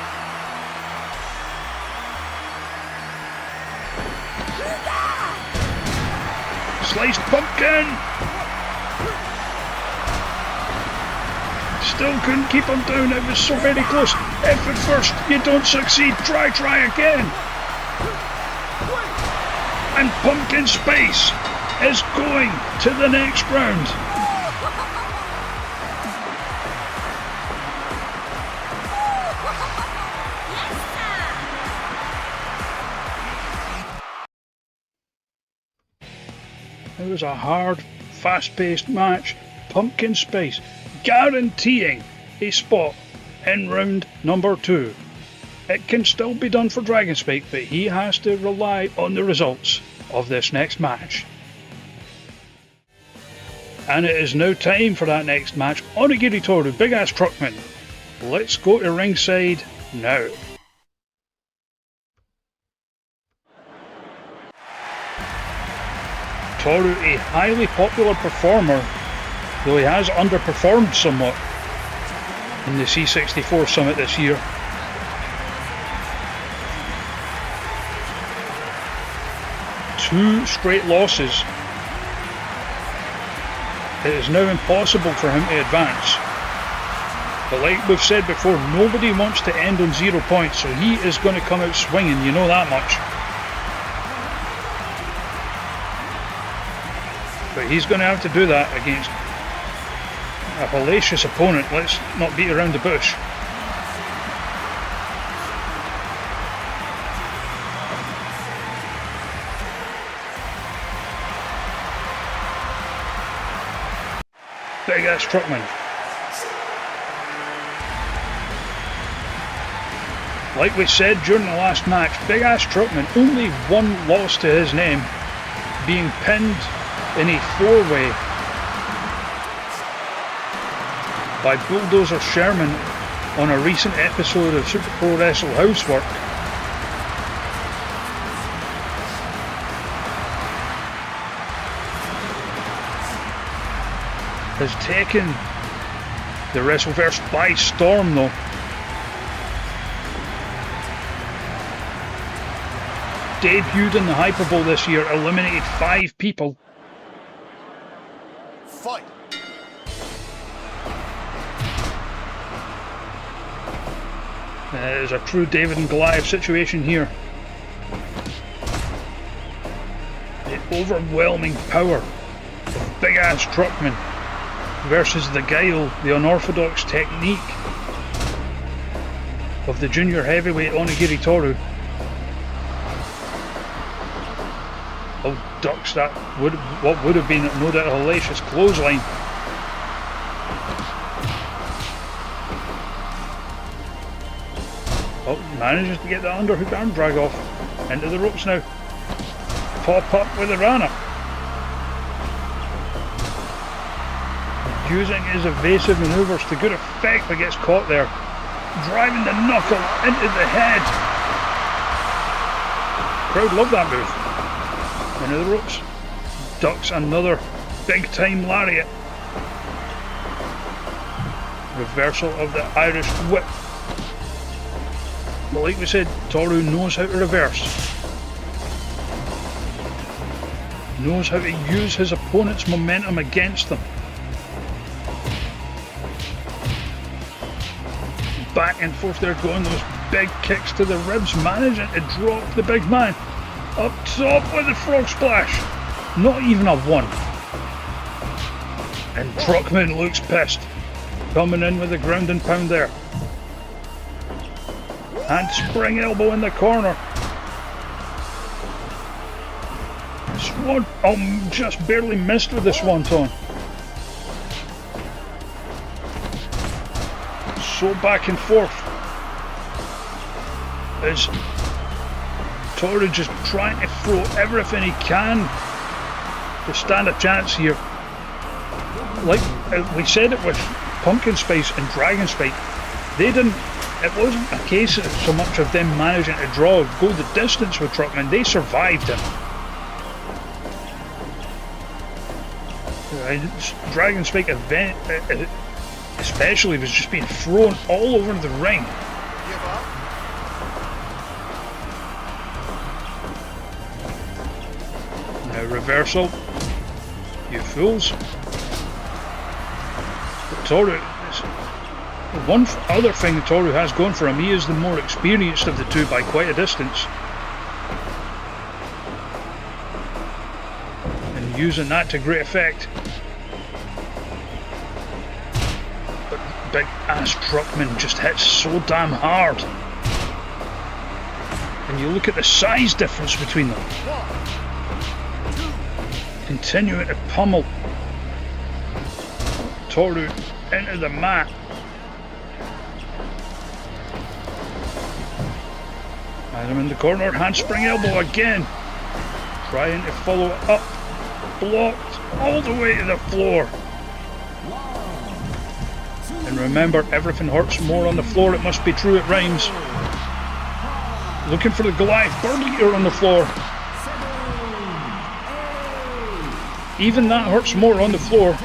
Sliced pumpkin. Still couldn't keep him down, it was so very close. If at first you don't succeed, try again. And Pumpkin Spice is going to the next round. It was a hard, fast-paced match. Pumpkin Spice guaranteeing a spot in round number 2. It can still be done for Dragon Spike, but he has to rely on the results of this next match. And it is now time for that next match. Onigiri Toru, Big Ass Truckman. Let's go to ringside now. Toru, a highly popular performer, though he has underperformed somewhat in the C64 Summit this year. Two straight losses. It is now impossible for him to advance. But like we've said before, nobody wants to end on 0 points, so he is going to come out swinging, you know that much. But he's going to have to do that against a hellacious opponent. Let's not beat around the bush. Big Ass Truckman. Like we said during the last match, Big Ass Truckman, only one loss to his name, being pinned in a 4-way by Bulldozer Sherman on a recent episode of Super Pro Wrestle Housework. Has taken the Wrestleverse by storm though. Debuted in the Hyper Bowl this year, eliminated 5 people. Fight. It is a true David and Goliath situation here. The overwhelming power of Big Ass Truckman versus the guile, the unorthodox technique of the junior heavyweight Onigiri Toru. Oh, ducks that what would have been no doubt a hellacious clothesline. Oh, manages to get the underhook arm drag off. Into the ropes now. Pop up with a Rana. Using his evasive manoeuvres to good effect, but gets caught there. Driving the knuckle into the head. Crowd love that move. Into the ropes. Ducks another big time lariat. Reversal of the Irish whip. But like we said, Toru knows how to reverse. Knows how to use his opponent's momentum against them. Back and forth they're going, those big kicks to the ribs, managing to drop the big man. Up top with the frog splash. Not even a 1. And Truckman looks pissed. Coming in with a ground and pound there. And spring elbow in the corner. Swan, oh, just barely missed with the swanton. So back and forth. As Toru just trying to throw everything he can to stand a chance here. Like we said it with Pumpkin Spice and Dragon Spike, they didn't. It wasn't a case so much of them managing to go the distance with Truckman. They survived him. Dragon Spike event, especially, was just being thrown all over the ring. Now reversal, you fools. But Toru, one other thing that Toru has going for him, he is the more experienced of the two by quite a distance. And using that to great effect. But big ass Truckman just hits so damn hard. And you look at the size difference between them. Continuing to pummel Toru into the mat. I'm in the corner, handspring elbow again. Trying to follow it up. Blocked all the way to the floor. And remember, everything hurts more on the floor. It must be true, it rhymes. Looking for the Goliath bird eater on the floor. Even that hurts more on the floor.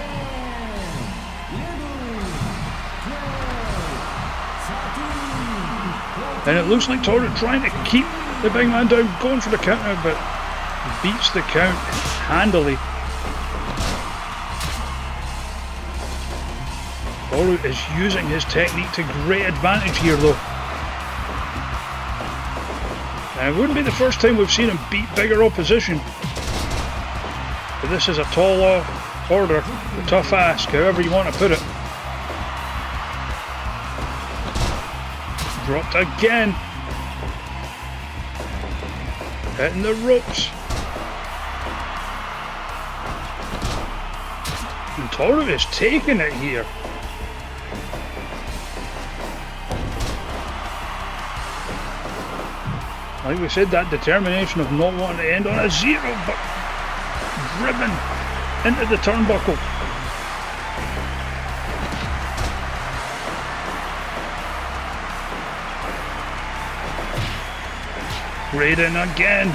And it looks like Toru trying to keep the big man down, going for the counter, but beats the count handily. Toru is using his technique to great advantage here though. And it wouldn't be the first time we've seen him beat bigger opposition. But this is a tall order, a tough ask, however you want to put it. Dropped again. Hitting the ropes. And Toru is taking it here. Like we said, that determination of not wanting to end on a 0, but driven into the turnbuckle. Raiden again.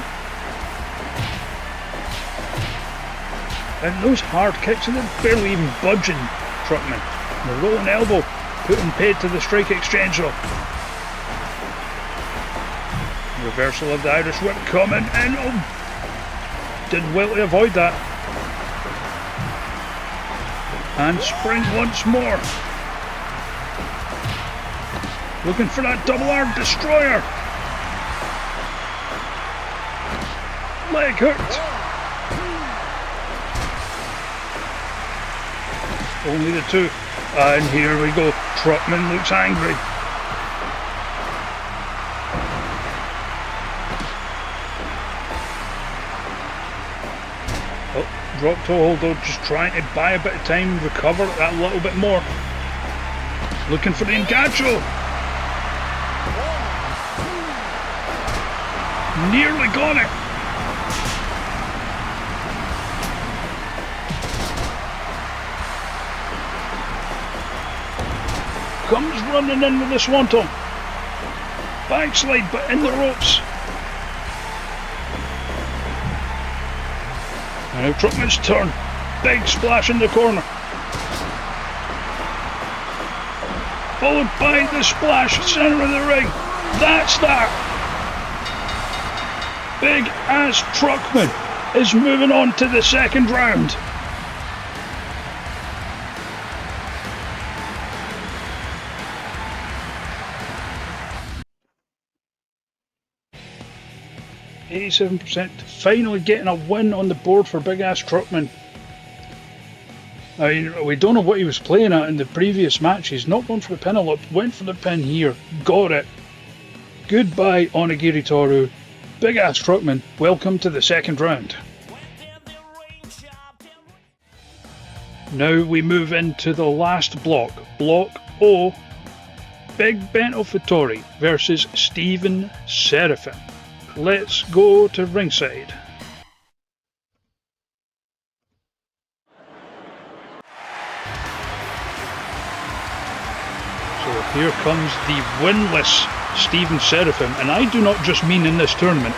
And those hard kicks, and they're barely even budging Truckman. The rolling elbow, putting paid to the strike exchange though. Reversal of the Irish whip coming in. Oh, did well to avoid that. And spring once more. Looking for that double arm destroyer. Leg hooked. Only the two. And here we go. Truckman looks angry. Oh, drop toe hold though, just trying to buy a bit of time, recover that little bit more. Looking for the engancho. Nearly got it. Comes running in with the swanton. Backslide, but in the ropes. And now Truckman's turn. Big splash in the corner. Followed by the splash, center of the ring. That's that. Big ass Truckman is moving on to the second round. 87%. Finally getting a win on the board for Big Ass Truckman. I mean, we don't know what he was playing at in the previous match. He's not going for the pin a lot, went for the pin here. Got it. Goodbye, Onigiri Toru. Big Ass Truckman, welcome to the second round. Now we move into the last block. Block O. Big Bento Futori versus Steevn Seraphim. Let's go to ringside. So here comes the winless Steevn Seraphim, and I do not just mean in this tournament.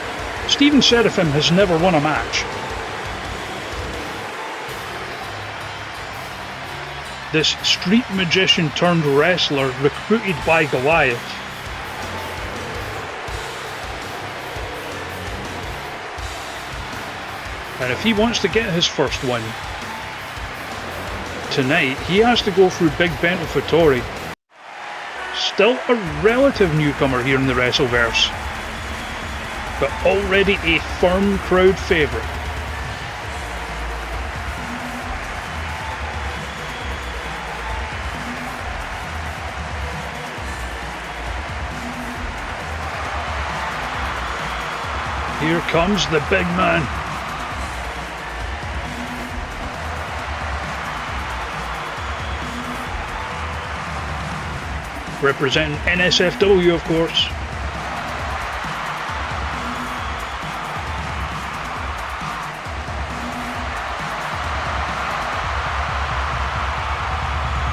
Steevn Seraphim has never won a match. This street magician turned wrestler recruited by Goliath. And if he wants to get his first win tonight, he has to go through Big Bento Futori. Still a relative newcomer here in the Wrestleverse, but already a firm crowd favourite. Here comes the big man. Representing NSFW, of course.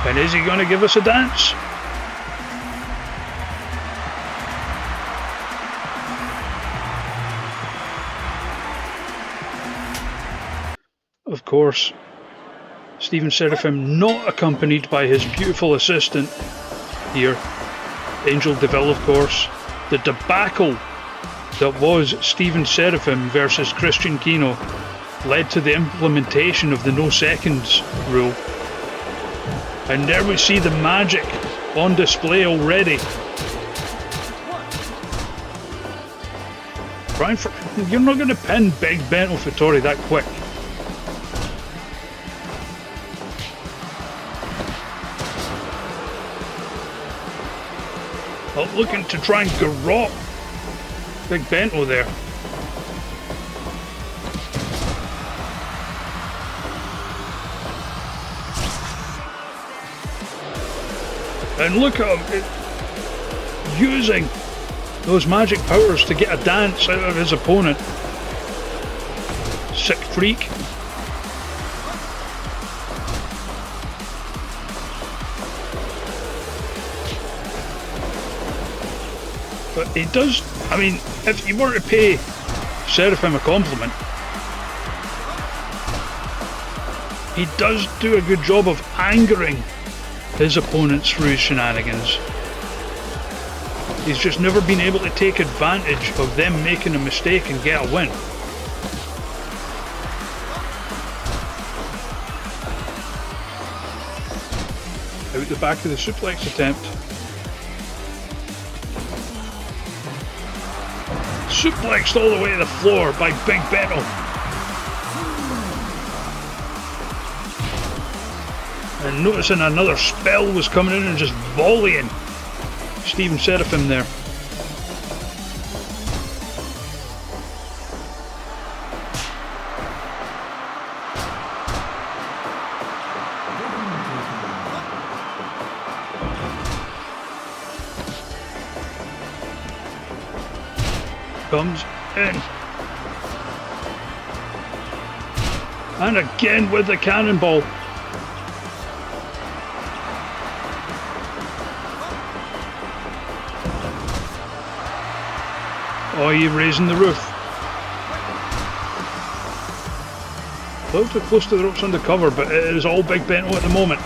And is he going to give us a dance? Of course, Steevn Seraphim not accompanied by his beautiful assistant here, Angel Deville, of course. The debacle that was Steevn Seraphim versus Christian Kino led to the implementation of the no seconds rule. And there we see the magic on display already. You're not going to pin Big Bento Futori that quick. Looking to try and garrote Big Bento there. And look at him using those magic powers to get a dance out of his opponent. Sick freak. But he does, I mean, if you were to pay Seraphim a compliment, he does do a good job of angering his opponents through his shenanigans. He's just never been able to take advantage of them making a mistake and get a win. Out the back of the suplex attempt. Suplexed all the way to the floor by Big Bento. And noticing another spell was coming in and just volleying Steevn Seraphim there. Comes in. And again with the cannonball. Oh, you're raising the roof. A little too close to the ropes undercover, but it is all Big Bento at the moment.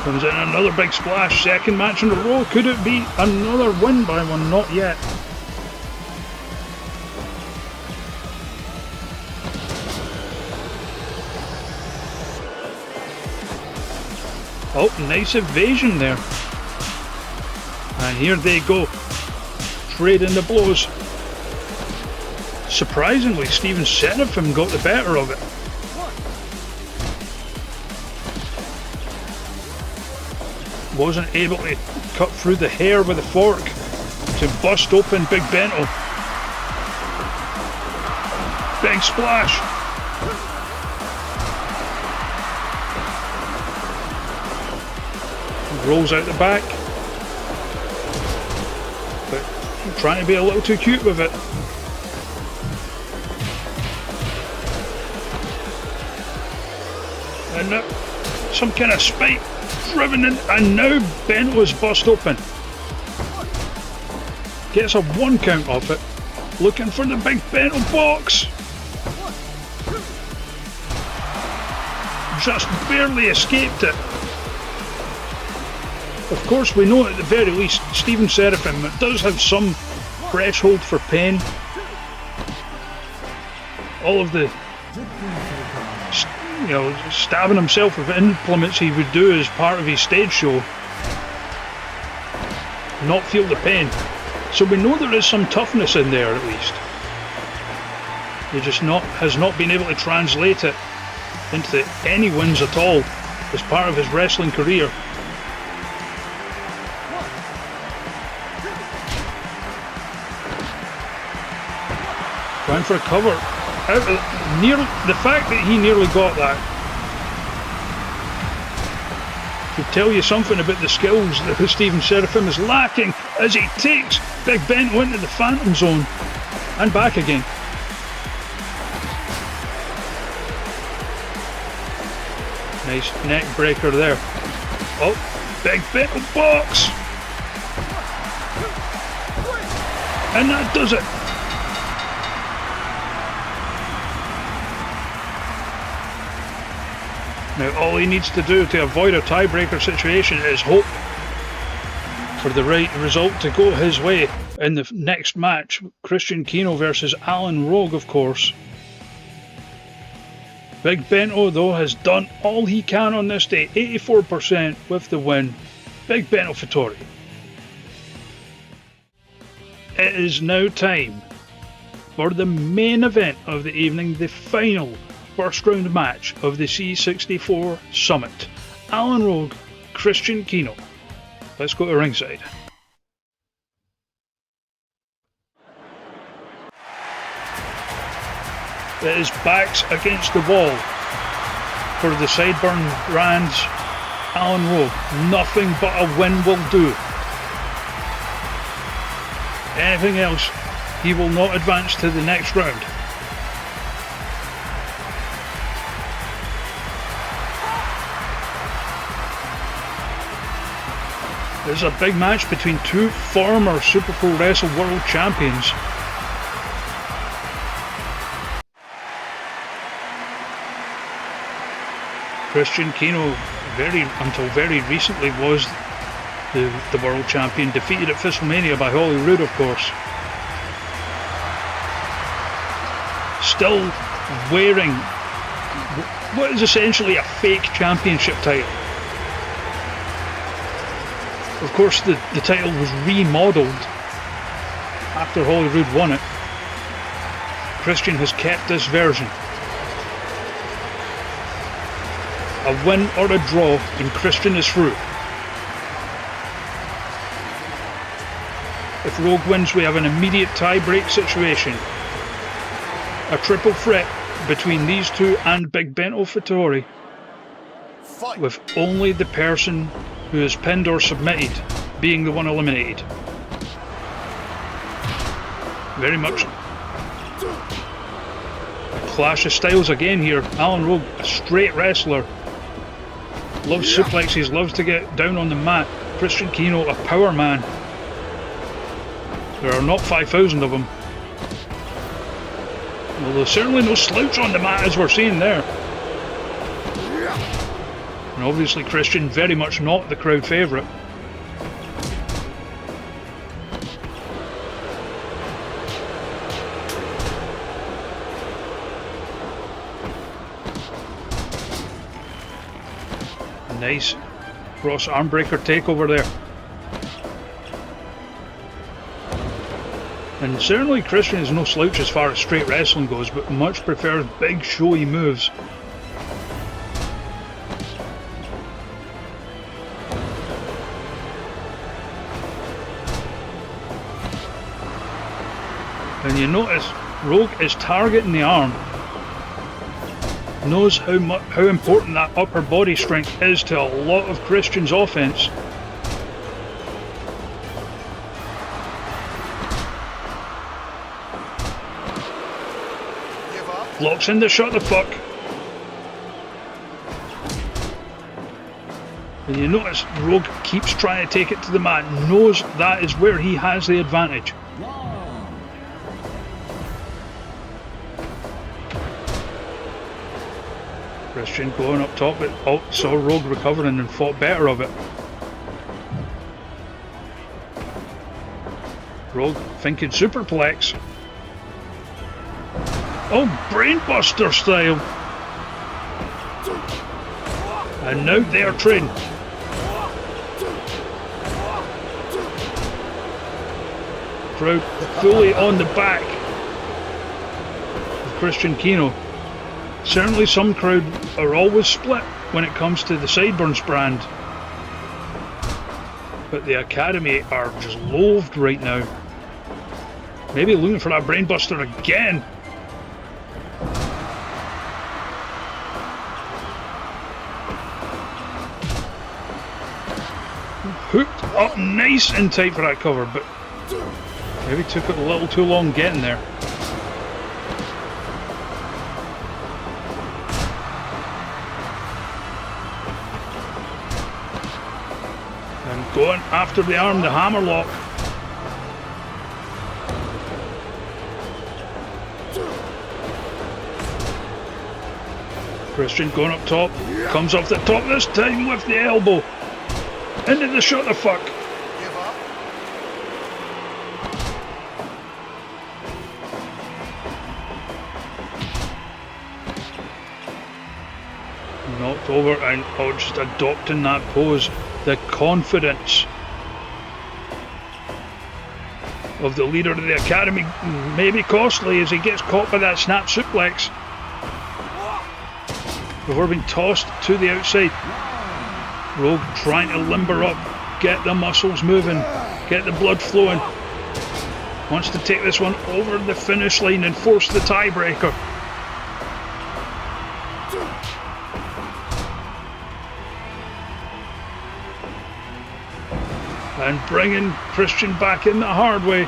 Comes in another big splash, second match in a row. Could it be another win by one? Not yet. Oh, nice evasion there. And here they go. trading the blows. Surprisingly, Steevn's Seraphim got the better of it. Wasn't able to cut through the hair with a fork to bust open Big Bento. Big splash. Rolls out the back. But trying to be a little too cute with it. And now, some kind of spike driven in, and now Bento's bust open. Gets a 1 count off it. Looking for the big Bento box. Just barely escaped it. Of course, we know at the very least Steevn Seraphim does have some threshold for pain. All of the, you know, stabbing himself with implements he would do as part of his stage show, not feel the pain. So we know there is some toughness in there at least. He just has not been able to translate it into any wins at all as part of his wrestling career. Trying for a cover. The fact that he nearly got that should tell you something about the skills that Steevn Seraphim is lacking as he takes Big Bento into the Phantom Zone and back again. Nice neck breaker there. Oh, Big Bento box! And that does it. Now all he needs to do to avoid a tiebreaker situation is hope for the right result to go his way in the next match. Christian Kino versus Alan Rogue, of course. Big Bento, though, has done all he can on this day. 84% with the win. Big Bento Futori. It is now time for the main event of the evening, the final first round match of the C64 Summit. Alan Rogue, Christian Kino. Let's go to ringside. It is backs against the wall for the Sideburn Rand's Alan Rogue. Nothing but a win will do. Anything else, he will not advance to the next round. This is a big match between two former Super Pro Wrestle World Champions. Christian Kino, until very recently, was the World Champion, defeated at Fistlemania by Holyrood, of course. Still wearing what is essentially a fake championship title. Of course, the title was remodelled after Holyrood won it. Christian has kept this version. A win or a draw, and Christian is through. If Rogue wins, we have an immediate tie-break situation. A triple threat between these two and Big Bento Futori, with only the person who is pinned or submitted being the one eliminated. Very much a clash of styles again here. Alan Rogue, a straight wrestler, loves suplexes, loves to get down on the mat. Christian Kino, a power man. There are not 5,000 of them. Well, there's certainly no slouch on the mat as we're seeing there. And obviously Christian very much not the crowd favourite. Nice cross arm breaker takeover there. And certainly Christian is no slouch as far as straight wrestling goes, but much prefers big showy moves. And you notice Rogue is targeting the arm. Knows how important that upper body strength is to a lot of Christian's offense. Blocks in the shut the fuck. And you notice Rogue keeps trying to take it to the mat, knows that is where he has the advantage. Christian going up top, but saw Rogue recovering and fought better of it. Rogue thinking superplex. Oh, brainbuster style. And now they're trading. Crowd fully on the back of Christian Kino. Certainly some crowd are always split when it comes to the Sideburns brand. But the Academy are just loathed right now. Maybe looking for that brainbuster again. Hooked up nice and tight for that cover, but maybe took it a little too long getting there. And going after the arm, the hammerlock. Christian going up top, comes off the top this time with the elbow. Into the shut the fuck. Knocked over and just adopting that pose. The confidence of the leader of the Academy may be costly as he gets caught by that snap suplex before being tossed to the outside. Rogue trying to limber up, get the muscles moving, get the blood flowing. Wants to take this one over the finish line and force the tiebreaker. And bringing Christian back in the hard way.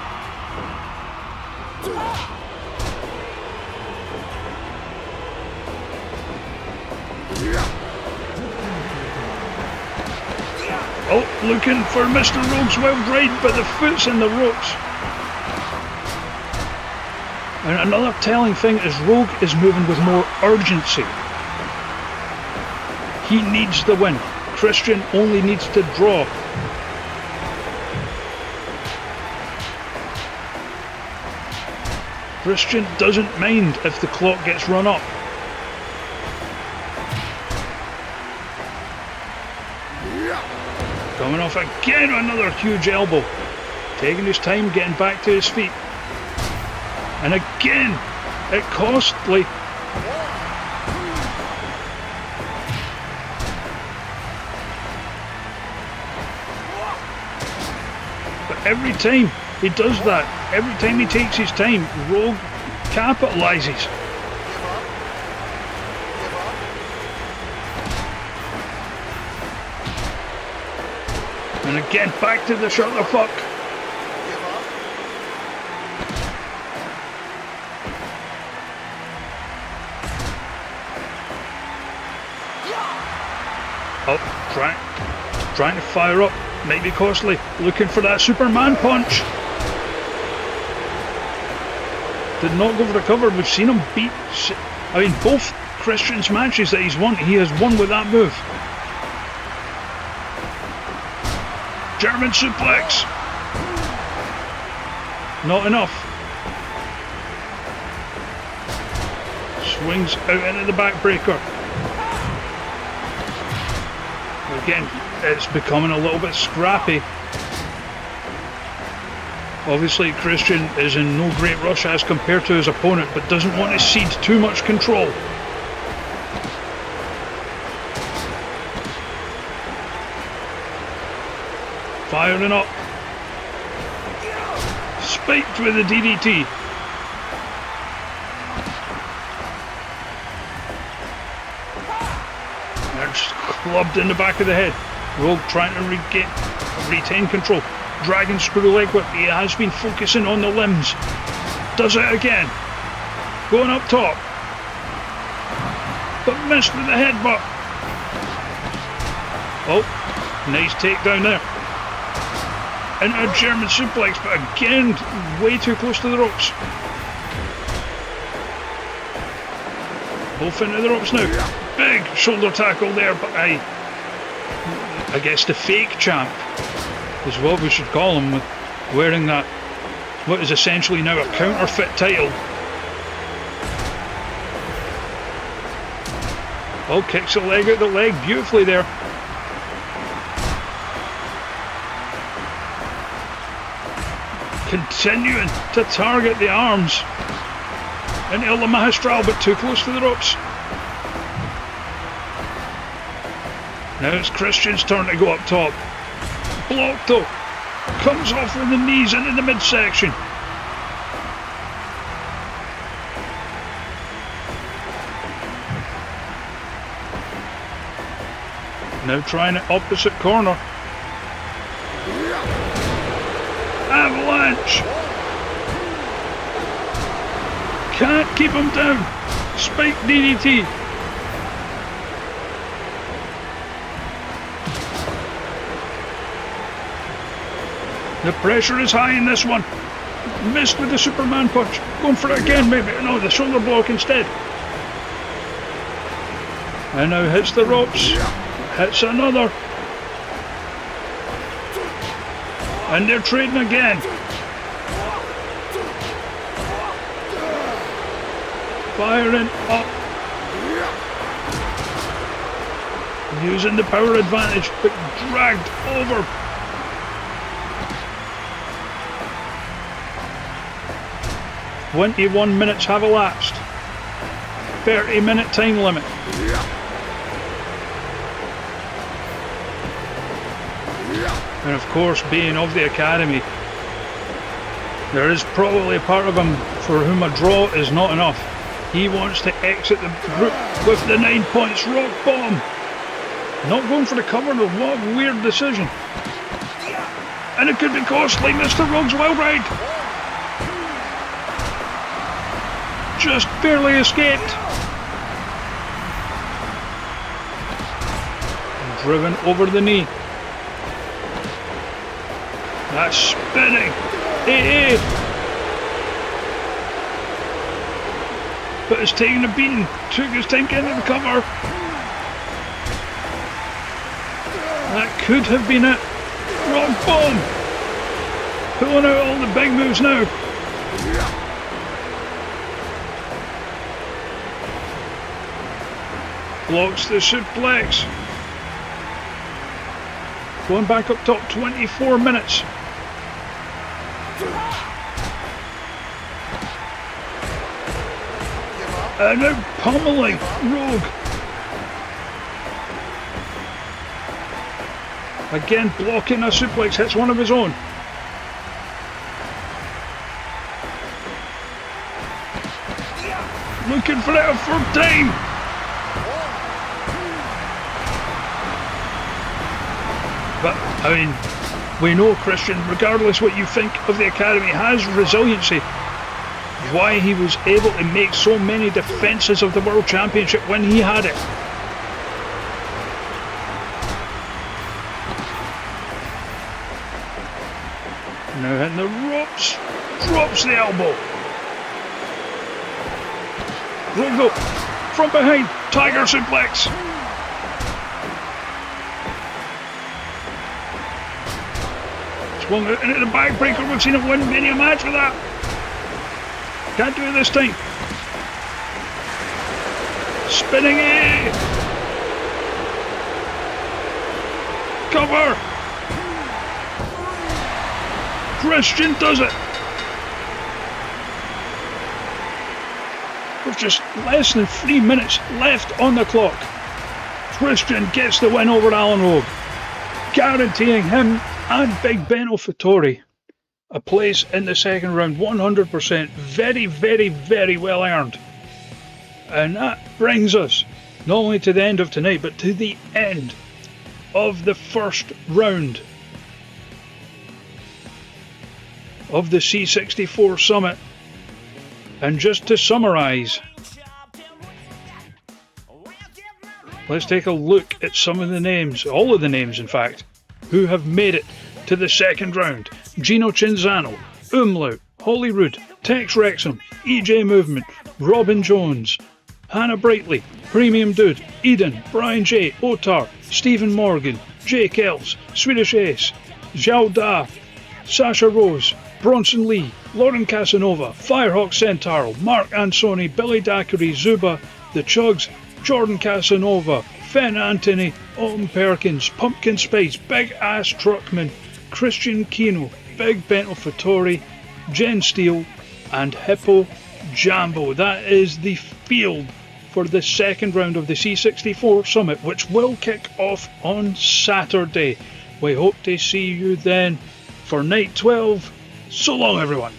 Oh, looking for Mr. Rogue's wild ride, but the foot's in the ropes. And another telling thing is Rogue is moving with more urgency. He needs the win. Christian only needs to draw. Christian doesn't mind if the clock gets run up. Coming off again, another huge elbow. Taking his time getting back to his feet. And again, it costly. But every time he does that, every time he takes his time, Rogue capitalizes. And again, back to the shut the fuck. Oh, trying to fire up. Might be costly. Looking for that Superman punch. Did not go for the cover. We've seen him beat. I mean, both Christian's matches that he's won, he has won with that move. German suplex. Not enough. Swings out into the backbreaker. Again, it's becoming a little bit scrappy. Obviously, Christian is in no great rush as compared to his opponent, but doesn't want to cede too much control. Firing up. Spiked with the DDT. That's clubbed in the back of the head. Rogue trying to retain control. Dragon screw leg whip. He has been focusing on the limbs. Does it again. Going up top. But missed with the headbutt. Oh, nice takedown there. Into a German suplex, but again, way too close to the ropes. Both into the ropes now. Big shoulder tackle there, but I guess the fake champ is what we should call him, with wearing that, what is essentially now a counterfeit title. Oh, kicks the leg out the leg beautifully there. Continuing to target the arms. And El Magistral, but too close to the ropes. Now it's Christian's turn to go up top. Blocked though. Comes off with the knees into the midsection. Now trying it opposite corner. Avalanche. Can't keep him down. Spike DDT. The pressure is high in this one. Missed with the Superman punch. Going for it again maybe. No, the shoulder block instead. And now hits the ropes. Hits another. And they're trading again. Firing up. Using the power advantage, but dragged over. "21 minutes have elapsed. 30-minute time limit. And of course, being of the Academy, there is probably a part of him for whom a draw is not enough. He wants to exit the group with the 9 points. Rock bottom. Not going for the cover though. What a weird decision. And it could be costly. Mr. Rogue's wild ride. Just barely escaped. Driven over the knee. That's spinning. AA. But it's taking a beating. Took his time getting to the cover. That could have been it. Rock bomb. Pulling out all the big moves now. Blocks the suplex. Going back up top, 24 minutes. And now pummeling Rogue. Again blocking a suplex, hits one of his own. Looking for it a third time. But, I mean, we know Christian, regardless what you think of the Academy, has resiliency. Why he was able to make so many defences of the World Championship when he had it. Now hitting the ropes. Drops the elbow. Rogo from behind. Tiger suplex. Swung out into the backbreaker. We've seen it win many a match with that. Can't do it this time. Spinning A. Christian does it! With just less than 3 minutes left on the clock, Christian gets the win over Alan Rogue, guaranteeing him and Big Bento Futori a place in the second round. 100%. Very, very, very well earned. And that brings us not only to the end of tonight, but to the end of the first round of the C64 Summit. And just to summarise, let's take a look at some of the names, all of the names in fact, who have made it to the second round. Gino Cinzano, Umlaut, Holyrood, Tex Wrexham, EJ Movement, Robin Jones, Hannah Brightly, Premium Dude, Eden, Brian J, Otar, Stephen Morgan, Jake Els, Swedish Ace, Zhao Da, Sasha Rose, Bronson Lee, Lauren Casanova, Firehawk Centauro, Mark Ansoni, Billy Daiquiri, Zuba, The Chugs, Jordan Casanova, Fen Antony, Alton Perkins, Pumpkin Spice, Big Ass Truckman, Christian Kino, Big Bento Futori, Jen Steele, and Hippo Jambo. That is the field for the second round of the C64 Summit, which will kick off on Saturday. We hope to see you then for night 12. So long, everyone.